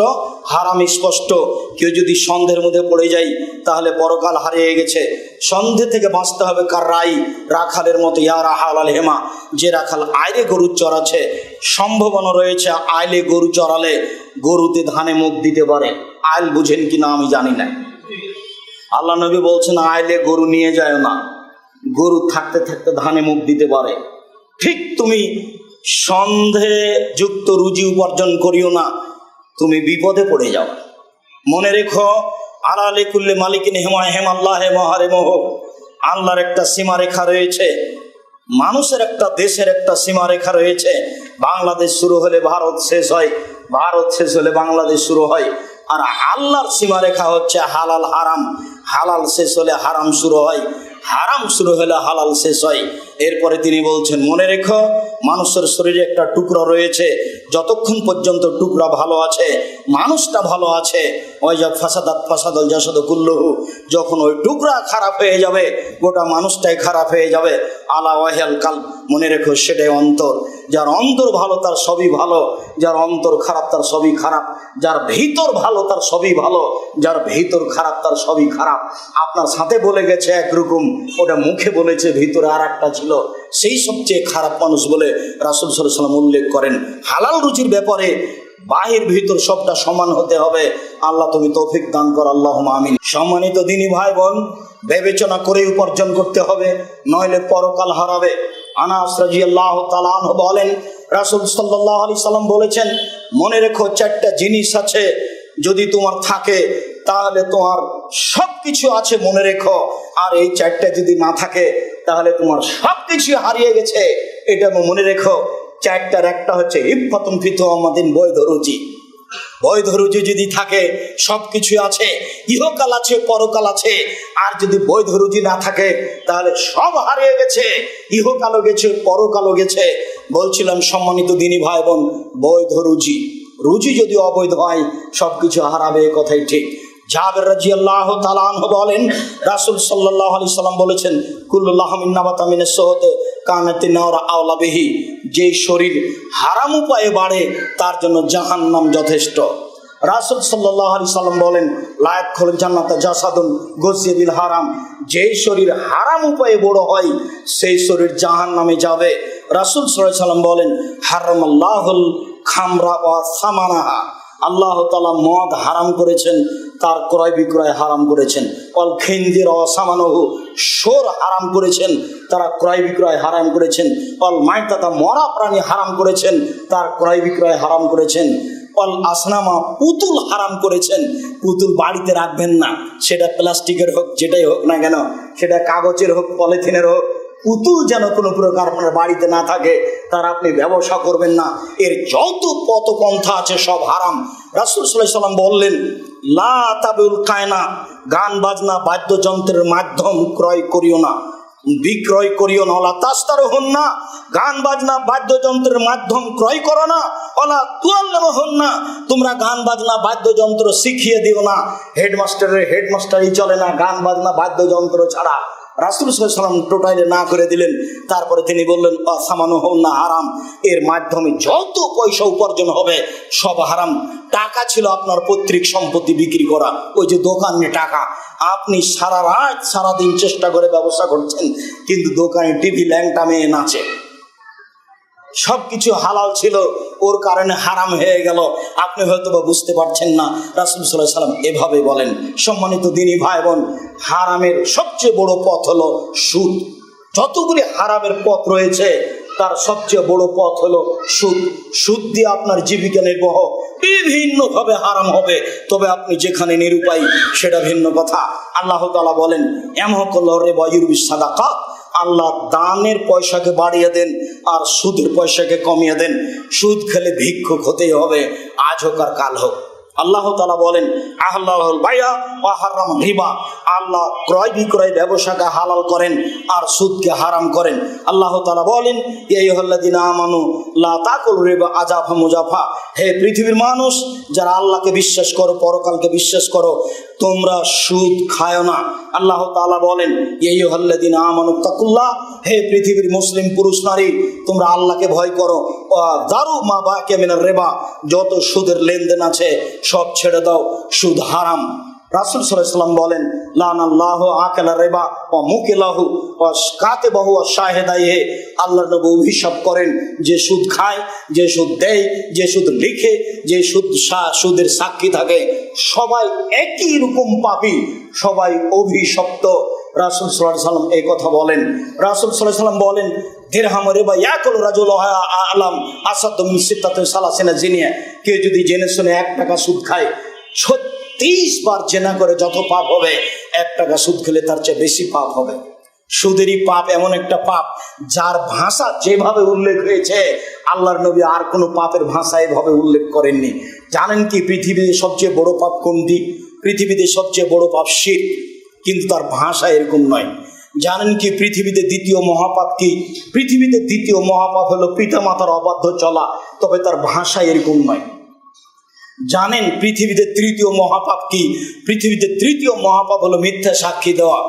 হারাম স্পষ্ট। কেউ যদি সন্দেহের মধ্যে পড়ে যায়, তাহলে পরকাল হারিয়ে গেছে। সন্দেহ থেকে বাঁচতে হবে। কার রাই, রাখালের মতো, ইয়ারা হালাল হেমা। যে রাখাল আইলে গরু চড়াচ্ছে, সম্ভাবনা রয়েছে আইলে গরু চড়ালে গরুতে ধানে মুখ দিতে পারে। আইল বুঝেন কিনা আমি জানি না। আল্লাহ নবী বলছেন, আইলে গরু নিয়ে যায় না, গরু থাকতে থাকতে ধানে মুখ দিতে পারে। ঠিক তুমি সন্দেহযুক্ত রুজি উপার্জন করিও না, তুমি বিপদে পড়ে যাও। মনে রেখো, আলা লিকুল্লি মালিকিন হিমাহিম আল্লাহ মহারিমহ। আল্লাহর একটা সীমারেখা রয়েছে, মানুষের একটা দেশের একটা সীমারেখা রয়েছে। বাংলাদেশ শুরু হলে ভারত শেষ হয়, ভারত শেষ হলে বাংলাদেশ শুরু হয়। আর আল্লাহর সীমারেখা হচ্ছে হালাল হারাম, হালাল শেষ হলে হারাম শুরু হয়, হারাম শুরু হলে হালাল শেষ হয়। এরপরে তিনি বলছেন, মনে রেখো মানুষের শরীরে একটা টুকরা রয়েছে, যতক্ষণ পর্যন্ত টুকরা ভালো আছে, মানুষটা ভালো আছে, ওই যা ফাসাদাত ফাসাদল জাসাদ কুল্লুহু, যখন ওই টুকরা খারাপ হয়ে যাবে গোটা মানুষটাই খারাপ হয়ে যাবে। আলা ওয়াহিয়াল কালব, মনে রেখো সেটাই অন্তর। যার অন্তর ভালো তার সবই ভালো, যার অন্তর খারাপ তার সবই খারাপ। যার ভিতর ভালো তার সবই ভালো, যার ভিতর খারাপ তার সবই খারাপ। আপনার সাথে বলে গেছে একরকম, ওটা মুখে বলেছে ভিতরে আর একটা ছিল, সেই সবচেয়ে খারাপ মানুষ বলে রাসূল সাল্লাল্লাহু আলাইহি ওয়াসাল্লাম উল্লেখ করেন। হালাল রুচির ব্যাপারে বাহির ভিতর সবটা সমান হতে হবে। আল্লাহ তুমি তৌফিক দান কর, আল্লাহুম্মা আমিন। সম্মানিত দিনী ভাই বোন, বিবেচনা করে উপার্জন করতে হবে, নইলে পরকাল হারাবে। আনাস রাদিয়াল্লাহু তাআলা আনহু বলেন, রাসূল সাল্লাল্লাহু আলাইহি সাল্লাম বলেছেন, মনে রেখো চারটা জিনিস আছে, যদি তোমার থাকে তাহলে তোমার সব কিছু আছে, মনে রেখো। আর এই চারটা যদি না থাকে তাহলে তোমার সব কিছু হারিয়ে গেছে, এটা মনে রেখো। চারটার একটা হচ্ছে ইফাতুন ফি তুমাদিন, বৈধ রুজি। বৈধ রুজি যদি থাকে সব কিছু আছে, ইহকাল আছে, পরকাল আছে। আর যদি বৈধ রুজি না থাকে তাহলে সব হারিয়ে গেছে, ইহকালও গেছে, পরকালও গেছে। বলছিলাম সম্মানিত দিনী ভাই বোন, বৈধ রুজি, রুজি যদি অবৈধ হয় সব কিছু হারাবে, এ কথাই ঠিক। জাবের রাদিয়াল্লাহু তাআলা আনহু বলেন, রাসূল সাল্লাল্লাহু আলাইহি সাল্লাম বলেছেন, কুল্লু লাহমিন নাবাতা মিনাস সুহতে কানাতিন নারা আওলা বিহি, যে শরীর হারাম উপায়ে বাড়ে তার জন্য জাহান্নাম যথেষ্ট। রাসূল সাল্লাল্লাহু আলাইহি সাল্লাম বলেন, লা ইয়াদখুলুল জান্নাতা জাসাদুন গুযিয়া বিল হারাম, যেই শরীর হারাম উপায়ে বড় হয় সেই শরীর জাহান্নামে যাবে। রাসূল সাল্লাল্লাহু আলাইহি সাল্লাম বলেন, হারামাল্লাহুল খামরা ওয়া সামানাহা, আল্লাহ তাআলা মদ হারাম করেছেন, তার ক্রয় বিক্রয় হারাম করেছেন। অল খিনজির ওয়া সামানুহু, শোর হারাম করেছেন, তারা ক্রয় বিক্রয় হারাম করেছেন। অল মাইতাতা, মরা প্রাণী হারাম করেছেন, তার ক্রয় বিক্রয় হারাম করেছেন। অল আসনামা, পুতুল হারাম করেছেন। পুতুল বাড়িতে রাখবেন না, সেটা প্লাস্টিকের হোক, যেটাই হোক না কেন, সেটা কাগজের হোক, পলিথিনের হোক, পুতুল যেন কোনো প্রকার আপনার বাড়িতে না থাকে, তার আপনি ব্যবসা করবেন না। এর যত পথপন্থা আছে সব হারাম। রাসূল সাল্লাল্লাহু আলাইহি সাল্লাম বললেন, লা তাবিউল কায়না, গান বাজনা বাদ্যযন্ত্রের মাধ্যম ক্রয় করিও না, বিক্রয় করিও না। ওলা তাস্তারুহুন না, গান বাজনা বাদ্যযন্ত্রের মাধ্যম ক্রয় করো না। ওলা তুআল্লিমুহুন না, তোমরা গান বাজনা বাদ্যযন্ত্র শিখিয়ে দিও না। হেডমাস্টারের হেডমাস্টারই চলে না গান বাজনা বাদ্যযন্ত্র ছাড়া। রাসূল সাল্লাল্লাহু আলাইহি সাল্লাম টোটালি না করে দিলেন। তারপরে তিনি বললেন, অসামানুহুন না, হারাম, এর মাধ্যমে যত পয়সা উপার্জন হবে সব হারাম। টাকা ছিল আপনার পৈতৃক সম্পত্তি বিক্রি করা, ওই যে দোকানে টাকা, আপনি সারা রাত সারাদিন চেষ্টা করে ব্যবসা করছেন, কিন্তু দোকানে টিভি ল্যাংটা মেয়ে নাচে, সব কিছু হালাল ছিল, ওর কারণে হারাম হয়ে গেল। আপনি হয়তো বা বুঝতে পারছেন না। রাসূল সাল্লাল্লাহু আলাইহি সাল্লাম এভাবে বলেন। সম্মানিত দিনী ভাই বোন, হারামের সবচেয়ে বড় পথ হলো সুদ। যতগুলি হারামের পথ রয়েছে তার সবচেয়ে বড় পথ হলো সুদ। সুদ দিয়ে আপনার জীবিকা নির্বাহ বিভিন্নভাবে হারাম হবে, তবে আপনি যেখানে নিরুপায় সেটা ভিন্ন কথা। আল্লাহ তাআলা বলেন, ইয়ামহুকুল্লাহু রিবা ওয়া ইউরবিস সাদাকাত, আল্লাহ দানের পয়সাকে বাড়িয়ে দেন আর সুদের পয়সাকে কমিয়ে দেন। সুদ খেলে ভিক্ষুক হতেই হবে, আজ হোক আর কাল হোক। আল্লাহ তাআলা বলেন, আহাল্লাহুল বাইয়া ওয়া হারাম রিবা, আল্লাহ ক্রয় বিক্রয় ব্যবসাকে হালাল করেন আর সুদকে হারাম করেন। আল্লাহ তাআলা বলেন, ইয়া আইয়ুহাল্লাযিনা আমানু লা তাকুলু রিবা আজাফা মুজাফা, হে পৃথিবীর মানুষ যারা আল্লাহকে বিশ্বাস করো, পরকালকে বিশ্বাস করো, তোমরা সুদ খায়ো না। আল্লাহ তাআলা বলেন, ইয়া আইয়ুহাল্লাযিনা আমানু তাকুল্লাহ, হে পৃথিবীর মুসলিম পুরুষ নারী তোমরা আল্লাহকে ভয় করো। দারু মা বাকিয়া মিনার রিবা, যত সুদের লেনদেন আছে সব ছেড়ে দাও, সুদ হারাম। রাসূল সাল্লাল্লাহু আলাইহি সাল্লাম বলেন, লানাল্লাহু আকালা রিবা ওয়া মুকিলাহু ওয়া কাতিবাহু ওয়া শাহিদাইহি, আল্লাহর নবী অভিশাপ করেন যে সুদ খায়, যে সুদ দেয়, যে সুদ লিখে, যে সুদের সাক্ষী থাকে, সবাই একই রকম পাপী, সবাই অভিশপ্ত। রাসূল সাল্লাল্লাহু আলাইহি সাল্লাম এই কথা বলেন। রাসূল সাল্লাল্লাহু আলাইহি সাল্লাম বলেন, দিরহাম রিবা ইয়াকুল রাজুল আলাম আসাদু মিন সিত্তাতি সালাসিনা জিনিয়া, কেউ যদি জেনে শুনে 1 টাকা সুদ খায় 36 বার জেনা করে যত পাপ হবে, 1 টাকা সুদ খেলে তার চেয়ে বেশি পাপ হবে। সুদেরই পাপ এমন একটা পাপ যার ভাষা যেভাবে উল্লেখ হয়েছে, আল্লাহর নবী আর কোনো পাপের ভাষা এভাবে উল্লেখ করেননি। জানেন কি পৃথিবীতে সবচেয়ে বড় পাপ কোনটি? পৃথিবীতে সবচেয়ে বড় পাপ শিরক, কিন্তু তার ভাষা এরকম নয়। জানেন কি পৃথিবীতে দ্বিতীয় মহাপাপ কি? পৃথিবীতে দ্বিতীয় মহাপাপ হলো পিতামাতার অবাধ্য চলা, তবে তার ভাষা এরকম নয়। জানেন পৃথিবীতে তৃতীয় মহাপাপ কি? পৃথিবীতে তৃতীয় মহাপাপ হলো মিথ্যা সাক্ষী দেওয়া।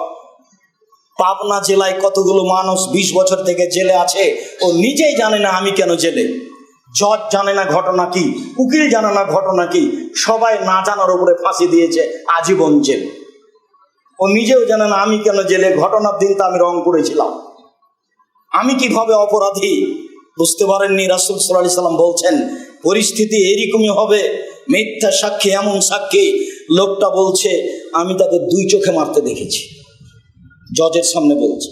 পাবনা জেলায় কতগুলো মানুষ 20 বছর থেকে জেলে আছে, ও নিজেই জানে না আমি কেন জেলে। জজ জানে না ঘটনা কি, উকিল জানে না ঘটনা কি, সবাই না জানার উপরে ফাঁসি দিয়েছে আজীবন জেল। ও নিজেও জানে না আমি কেন জেলে, ঘটনার দিন তো আমি রংপুরে ছিলাম, আমি কিভাবে অপরাধী বুঝতে পারেননি। রাসূল সাল্লাল্লাহু আলাইহি সাল্লাম বলছেন পরিস্থিতি এরকমই হবে। মিথ্যা সাক্ষী, এমন সাক্ষী লোকটা বলছে আমি তাকে 2 চোখে মারতে দেখেছি, জজের সামনে বলছে,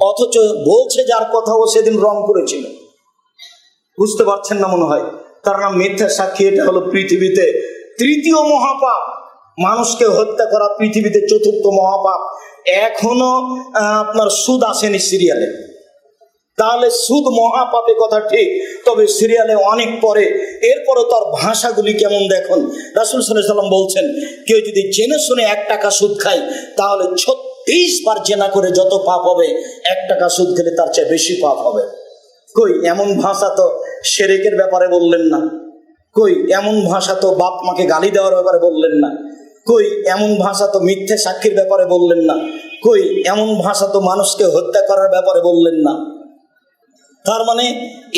অথচ বলছে যার কথা ও সেদিন রংপুরে ছিল। বুঝতে পারছেন না মনে হয়? তার নাম মিথ্যা সাক্ষী। এটা হলো পৃথিবীতে তৃতীয় মহাপাপ। মানুষকে হত্যা করা পৃথিবীতে 4র্থ মহাপাপ। এখনো আপনার সুদ আসেনি সিরিয়ালে, তাহলে সুদ মহাপাপে কথা ঠিক, তবে সিরিয়ালে অনেক পরে। এরপরে তার ভাষাগুলি কেমন দেখুন। রাসূল সাল্লাল্লাহু আলাইহি সাল্লাম বলছেন কেউ যদি জেনে শুনে 1 টাকা সুদ খায়, তাহলে 36 বার জেনা করে যত পাপ হবে, 1 টাকা সুদ খেলে তার চেয়ে বেশি পাপ হবে। কই এমন ভাষা তো শিরকের ব্যাপারে বললেন না, কই এমন ভাষা তো বাপ মাকে গালি দেওয়ার ব্যাপারে বললেন না, কই এমন ভাষা তো মিথ্যে সাক্ষীর ব্যাপারে বললেন না, কই এমন ভাষা তো মানুষকে হত্যা করার ব্যাপারে বললেন না। তার মানে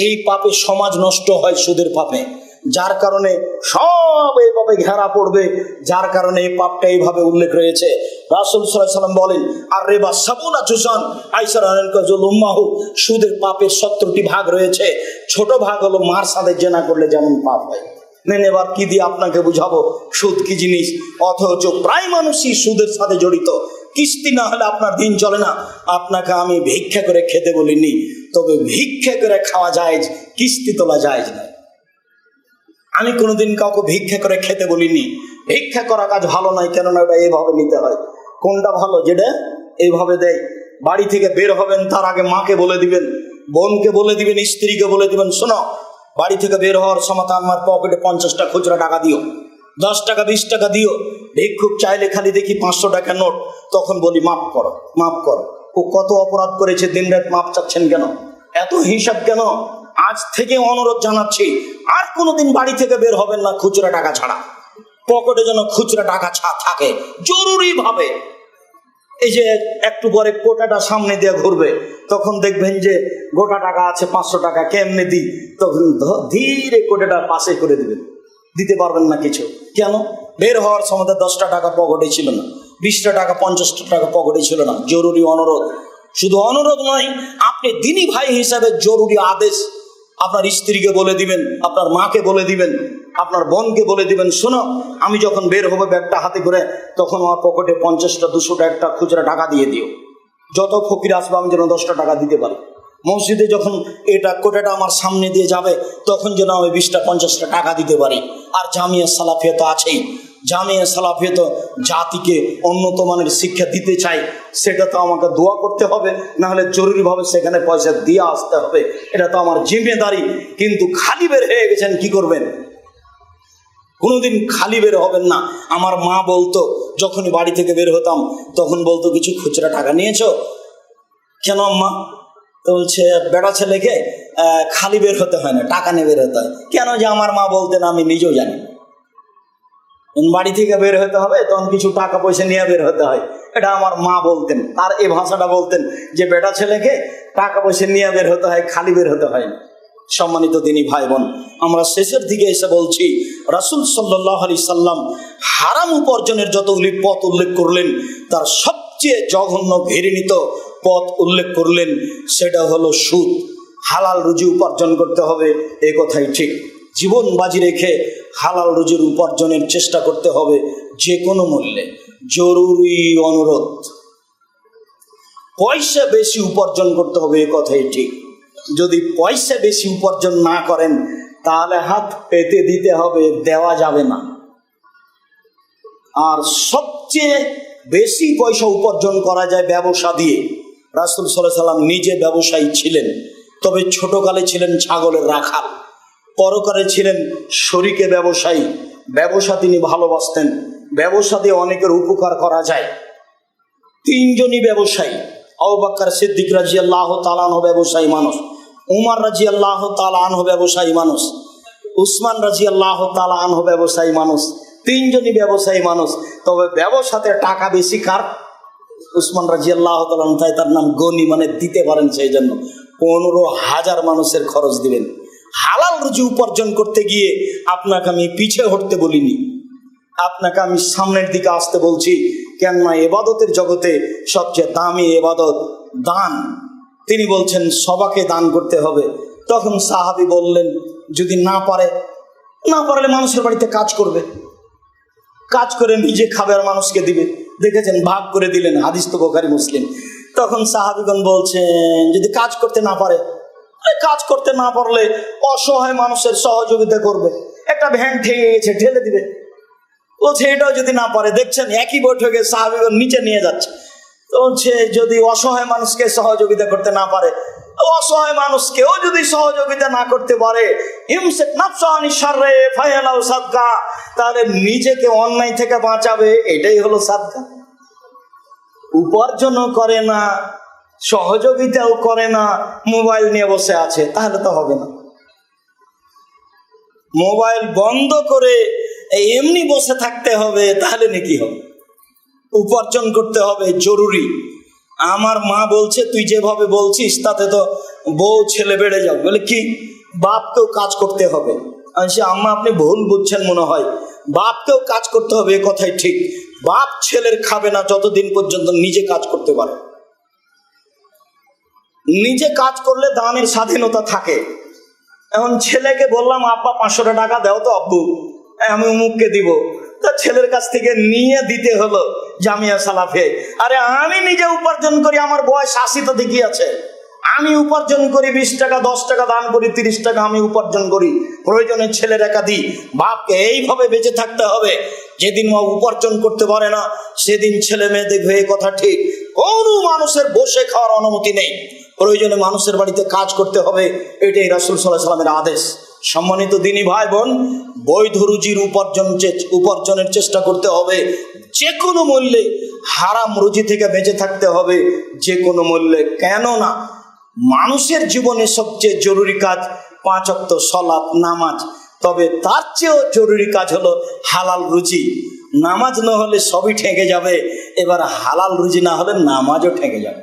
এই পাপে সমাজ নষ্ট হয় সুদের পাপে, যার কারণে সব এই পাপে ঘেরা পড়বে, যার কারণে এই পাপটা এইভাবে উল্লেখ রয়েছে। রাসূল সাল্লাল্লাহু আলাইহি সাল্লাম বলেন আর রিবা সাবুনা জুজান আইসার আনকাজুল উম্মাহু, সুদের পাপের 70টি ভাগ রয়েছে। ছোট ভাগ হলো মার সাথে জেনা করলে যেমন পাপ হয়। নেন এবার কি দিয়ে আপনাকে বুঝাবো সুদ কি জিনিস, অথচ প্রায় মানুষই সুদের সাথে জড়িত। কিস্তি না হলে আপনার দিন চলে না। আপনাকে আমি ভিক্ষা করে খেতে বলিনি, তবে ভিক্ষা করে খাওয়া যায়, কিস্তি তোলা যায় না। আমি কোনোদিন কাউকে ভিক্ষা করে খেতে বলিনি। ভিক্ষা করা কাজ ভালো নয়, কেননা ওটা এইভাবে নিতে হয়। কোনটা ভালো? যেটা এইভাবে দেয়। বাড়ি থেকে বের হবেন তার আগে মাকে বলে দিবেন, বোনকে বলে দিবেন, স্ত্রীকে বলে দিবেন, শোনো বাড়ি থেকে বের হওয়ার সময় আমার পকেটে 50টা খুচরা টাকা দিও, 10 টাকা 20 টাকা দিও। ভিক্ষুক চাইলে খালি দেখি 500 টাকা নোট, তখন বলি মাফ করো, মাফ করো। ও কত অপরাধ করেছে, দিনরাত মাপ চাচ্ছেন কেন? এত হিসাব কেন? আজ থেকে অনুরোধ জানাচ্ছি, আর কোনোদিন বাড়ি থেকে বের হবেন না খুচরা টাকা ছাড়া। পকেটে যেন খুচরা টাকা থাকে জরুরি ভাবে। এই যে একটু পরে কোটাটা সামনে দিয়ে ঘুরবে, তখন দেখবেন যে গোটা টাকা আছে 500 টাকা, কেমনে দিই? তখন ধীরে কোটাটা পাশে করে দিবেন, দিতে পারবেন না কিছু। কেন? বের হওয়ার সময় 10টা টাকা পকেটে ছিল না, 20টা টাকা 50টা টাকা পকেটে ছিল না। জরুরি অনুরোধ, শুধু অনুরোধ নয়, আপনি দিনী ভাই হিসাবে জরুরি আদেশ আপনার স্ত্রীকে বলে দিবেন, আপনার মাকে বলে দিবেন, আপনার বোনকে বলে দিবেন, শোনো আমি যখন বের হবো ব্যাগটা হাতে করে, তখন আমার পকেটে 50টা 200টা একটা খুচরা টাকা দিয়ে দিও। যত ফকির আসবে আমি যেন 10টা টাকা দিতে পারি। মসজিদে যখন এটা কোটাটা আমার সামনে দিয়ে যাবে, তখন যেন আমি 20টা 50টা টাকা দিতে পারি। আর জামিয়া সালাফিয়া তো আছেই। জামিয়া সালাফিয়া তো জাতিকে উন্নত মানের শিক্ষা দিতে চাই, সেটা তো আমাকে দোয়া করতে হবে, না হলে জরুরিভাবে সেখানে পয়সা দিয়ে আসতে হবে। এটা তো আমার জিম্মেদারি। কিন্তু খালি বের হয়ে গেছেন, কি করবেন? কোনোদিন খালি বের হবেন না। আমার মা বলতো, যখনই বাড়ি থেকে বের হতাম তখন বলতো কিছু খুচরা টাকা নিয়েছো? কেন মা? তো বলছে বেটা ছেলেকে খালি বের হতে হয় না, টাকা নিয়ে বের হতে হয়। কেন যে আমার মা বলতেন আমি নিজেও জানি। বাড়ি থেকে বের হতে হবে তখন কিছু টাকা পয়সা নিয়ে বের হতে হয়, এটা আমার মা বলতেন। আর এই ভাষাটা বলতেন যে বেটা ছেলেকে টাকা পয়সা নিয়ে বের হতে হয়, খালি বের হতে হয় না। সম্মানিত দিনী ভাই বোন, আমরা শেষের দিকে এসে বলছি, রাসূল সাল্লাল্লাহু আলাইহি সাল্লাম হারাম উপার্জনের যতগুলি পথ উল্লেখ করলেন, তার সবচেয়ে জঘন্য ঘৃণিত পথ উল্লেখ করলেন, সেটা হলো সুদ। হালাল রুজি উপার্জন করতে হবে, এ কথাই ঠিক। জীবন বাজি রেখে হালাল রুজির উপার্জনের চেষ্টা করতে হবে যে কোনো মূল্যে। জরুরি অনুরোধ, পয়সা বেশি উপার্জন করতে হবে, এ কথাই ঠিক। যদি পয়সা বেশি উপার্জন না করেন, তাহলে হাত পেতে দিতে হবে, দেওয়া যাবে না। আর সবচেয়ে বেশি পয়সা উপার্জন করা যায় ব্যবসা দিয়ে। রাসূল সাল্লাল্লাহু আলাইহি ওয়াসাল্লাম নিজে ব্যবসায়ী ছিলেন, তবে ছোটকালে ছিলেন ছাগলের রাখাল, পরকালে ছিলেন শরিকে ব্যবসায়ী। ব্যবসা তিনি ভালোবাসতেন, ব্যবসা দিয়ে অনেকের উপকার করা যায়। তিনজনই ব্যবসায়ী। আবু বকর সিদ্দিক রাদিয়াল্লাহু তাআলা আনহু ব্যবসায়ী মানুষ, উমর রাদিয়াল্লাহু তাআলা আনহু ব্যবসায়ী মানুষ, উসমান রাদিয়াল্লাহু তাআলা আনহু ব্যবসায়ী মানুষ। তিনজনই ব্যবসায়ী মানুষ, তবে ব্যবসাতে টাকা বেশি কার? উসমান রাদিয়াল্লাহু তাআলা আনহু, তাই তার নাম গনি, মানে দিতে পারেন। সেই জন্য 15,000 মানুষের খরচ দিবেন। হালাল রুজি উপার্জন করতে গিয়ে আপনাকে আমি পিছে হটতে বলিনি, আপনাকে আমি সামনের দিকে আসতে বলছি। কেননা এবাদতের জগতে সবচেয়ে দামি এবাদত দান। তিনি বলছেন সবাকে দান করতে হবে। তখন সাহাবী বললেন, যদি না পারলে মানুষের বাড়িতে কাজ করবে, কাজ করে নিজে খাবে আর মানুষকে দিবে। দেখেছেন, ভাগ করে দিলেন। হাদিস তো বুখারী মুসলিম। তখন সাহাবীগণ বলছেন, যদি কাজ করতে না পারে, কাজ করতে না পারলে অসহায় মানুষের সহযোগিতা করবে, একটা ভ্যান ঠেঙেছে ঠেলে দিবে। বলছে এটাও যদি না পারে, দেখছেন একই বৈঠকে সাহাবীগণ নিচে নিয়ে যাচ্ছে। তো বলছে যদি অসহায় মানুষকে সহযোগিতা করতে না পারে, অসহায় মানুষকেও যদি সহযোগিতা না করতে পারে, ইমসিক নাফসাহু আনিশ শাররি ফায়ালাউ সাদকা, তাহলে নিজেকে অন্যায় থেকে বাঁচাবে। এটাই হলো সাদকা। উপার্জনও করে না, সহযোগিতাও করে না, মোবাইল নিয়ে বসে আছে, তাহলে তো হবে না। মোবাইল বন্ধ করে এমনি বসে থাকতে হবে, তাহলে নাকি হবে? উপার্জন করতে হবে, জরুরি। আমার মা বলছে, তুই যেভাবে বলছিস তাতে তো বউ ছেলে বেড়ে যাবে। বলে কি? বাপকেও কাজ করতে হবে। আচ্ছা আম্মা, আপনি ভুল বুঝছেন মনে হয়, বাপকেও কাজ করতে হবে, এ কথাই ঠিক। বাপ ছেলের খাবে না যতদিন পর্যন্ত নিজে কাজ করতে পারে। নিজে কাজ করলে দানের স্বাধীনতা থাকে। এখন ছেলেকে বললাম, আব্বা 500 টাকা দাও তো আব্বু, আমি অমুককে দিব, তা ছেলের কাছ থেকে নিয়ে দিতে হলো জামিয়া সালাফে। আরে আমি নিজে উপার্জন করি, আমার বয়স 80 তো দেখি আছে, আমি উপার্জন করি 20 টাকা, 10 টাকা দান করি, 30 টাকা আমি উপার্জন করি, প্রয়োজনে ছেলের একা দিই। বাপকে এইভাবে বেঁচে থাকতে হবে। যেদিন মা উপার্জন করতে পারে না, সেদিন ছেলে মেয়ে দেখবে। এই কথা ঠিক। কোনো মানুষের বসে খাওয়ার অনুমতি নেই, প্রয়োজনে মানুষের বাড়িতে কাজ করতে হবে। এটাই রাসূল সাল্লাল্লাহু আলাইহি ওয়াসাল্লামের আদেশ। সম্মানিত দিনী ভাই বোন, বৈধ রুজির উপার্জনের চেষ্টা করতে হবে যে কোনো মূল্যে। হারাম রুজি থেকে বেঁচে থাকতে হবে যে কোনো মূল্যে। কেননা মানুষের জীবনে সবচেয়ে জরুরি কাজ 5 ওয়াক্ত সালাত, নামাজ। তবে তার চেয়েও জরুরি কাজ হলো হালাল রুজি। নামাজ না হলে সবই ঠেকে যাবে, এবার হালাল রুজি না হলে নামাজও ঠেকে যাবে।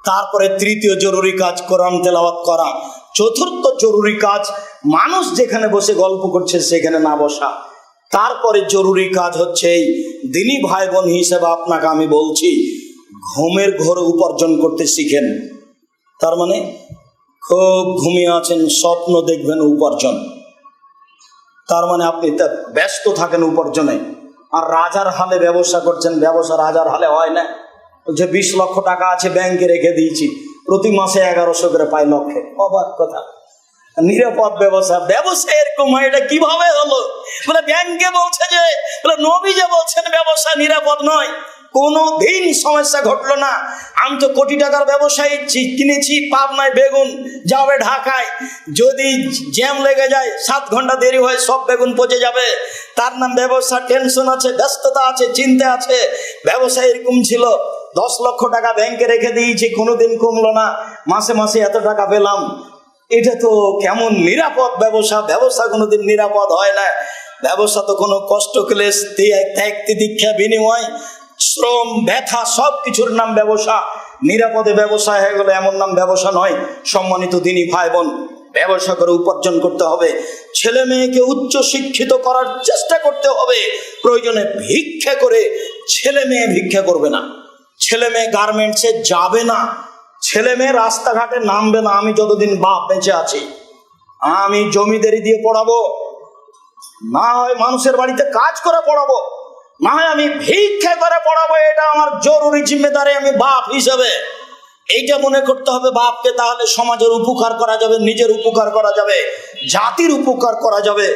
তারপরে তৃতীয় জরুরি কাজ কোরআন তেলাওয়াত করা। চতুর্থ জরুরি কাজ মানুষ যেখানে বসে গল্প করছে সেখানে না বসা। তারপরে জরুরি কাজ হচ্ছে, এই দিনী ভাই বোন হিসেবে আপনাকে আমি বলছি, ঘুমের ঘোরে উপার্জন করতে শিখেন। তার মানে খুব ঘুমিয়ে আছেন, স্বপ্ন দেখবেন উপার্জন। তার মানে আপনি ব্যস্ত থাকেন উপার্জনে। আর রাজার হালে ব্যবসা করছেন, ব্যবসা রাজার হালে হয় না। যে 20 লক্ষ টাকা আছে ব্যাংকে রেখে দিয়েছি, প্রতি মাসে 1100 করে পাই লক্ষে। অবাক কথা। নিরাপদ ব্যবসা এরকম হয়, এটা কিভাবে হলো? বলে ব্যাংকে বলছে যে, বলে নবী যে বলছেন ব্যবসা নিরাপদ নয়। কোনোদিন সমস্যা ঘটলো না। আমি তো কোটি টাকার ব্যবসায়ী, কিনেছি পাবনায় বেগুন, যাবে ঢাকায়, যদি জ্যাম লেগে যায় 7 ঘন্টা দেরি হয়, সব বেগুন পচে যাবে। তার নাম ব্যবসা। টেনশন আছে, ব্যস্ততা আছে, চিন্তা আছে। ব্যবসা এরকম ছিল। 10 লক্ষ টাকা ব্যাংকে রেখে দিয়েছি, কোনোদিন কমলো না, মাসে মাসে এত টাকা পেলাম। এটা তো কেমন নিরাপদ ব্যবসা? ব্যবসা কোনোদিন নিরাপদ হয় না। ব্যবসা তো কোনো কষ্ট ক্লেশ, ত্যাগ তিতিক্ষা, বিনিময়, শ্রম, ব্যথা, সব কিছুর নাম ব্যবসা। নিরাপদে ব্যবসা হয়ে গেলে এমন নাম ব্যবসা নয়। সম্মানিত দিনী ভাই বোন, ব্যবসা করে উপার্জন করতে হবে। ছেলে মেয়েকে উচ্চ শিক্ষিত করার চেষ্টা করতে হবে। প্রয়োজনে ভিক্ষা করে। ছেলে মেয়ে ভিক্ষা করবে না, ছেলে মেয়ে গার্মেন্টসে যাবে না, ছেলে মেয়ে রাস্তাঘাটে নামবে না। আমি যতদিন বাপ বেঁচে আছি, আমি জমিদারি দিয়ে পড়াবো, না হয় মানুষের বাড়িতে কাজ করে পড়াবো, না হয় আমি ভিক্ষা করে পড়াবো। এটা আমার জরুরি জিম্মেদারি, আমি বাপ হিসেবে। এইটা মনে করতে হবে বাপকে। তাহলে সমাজের উপকার করা যাবে, নিজের উপকার করা যাবে, জাতির উপকার করা যাবে।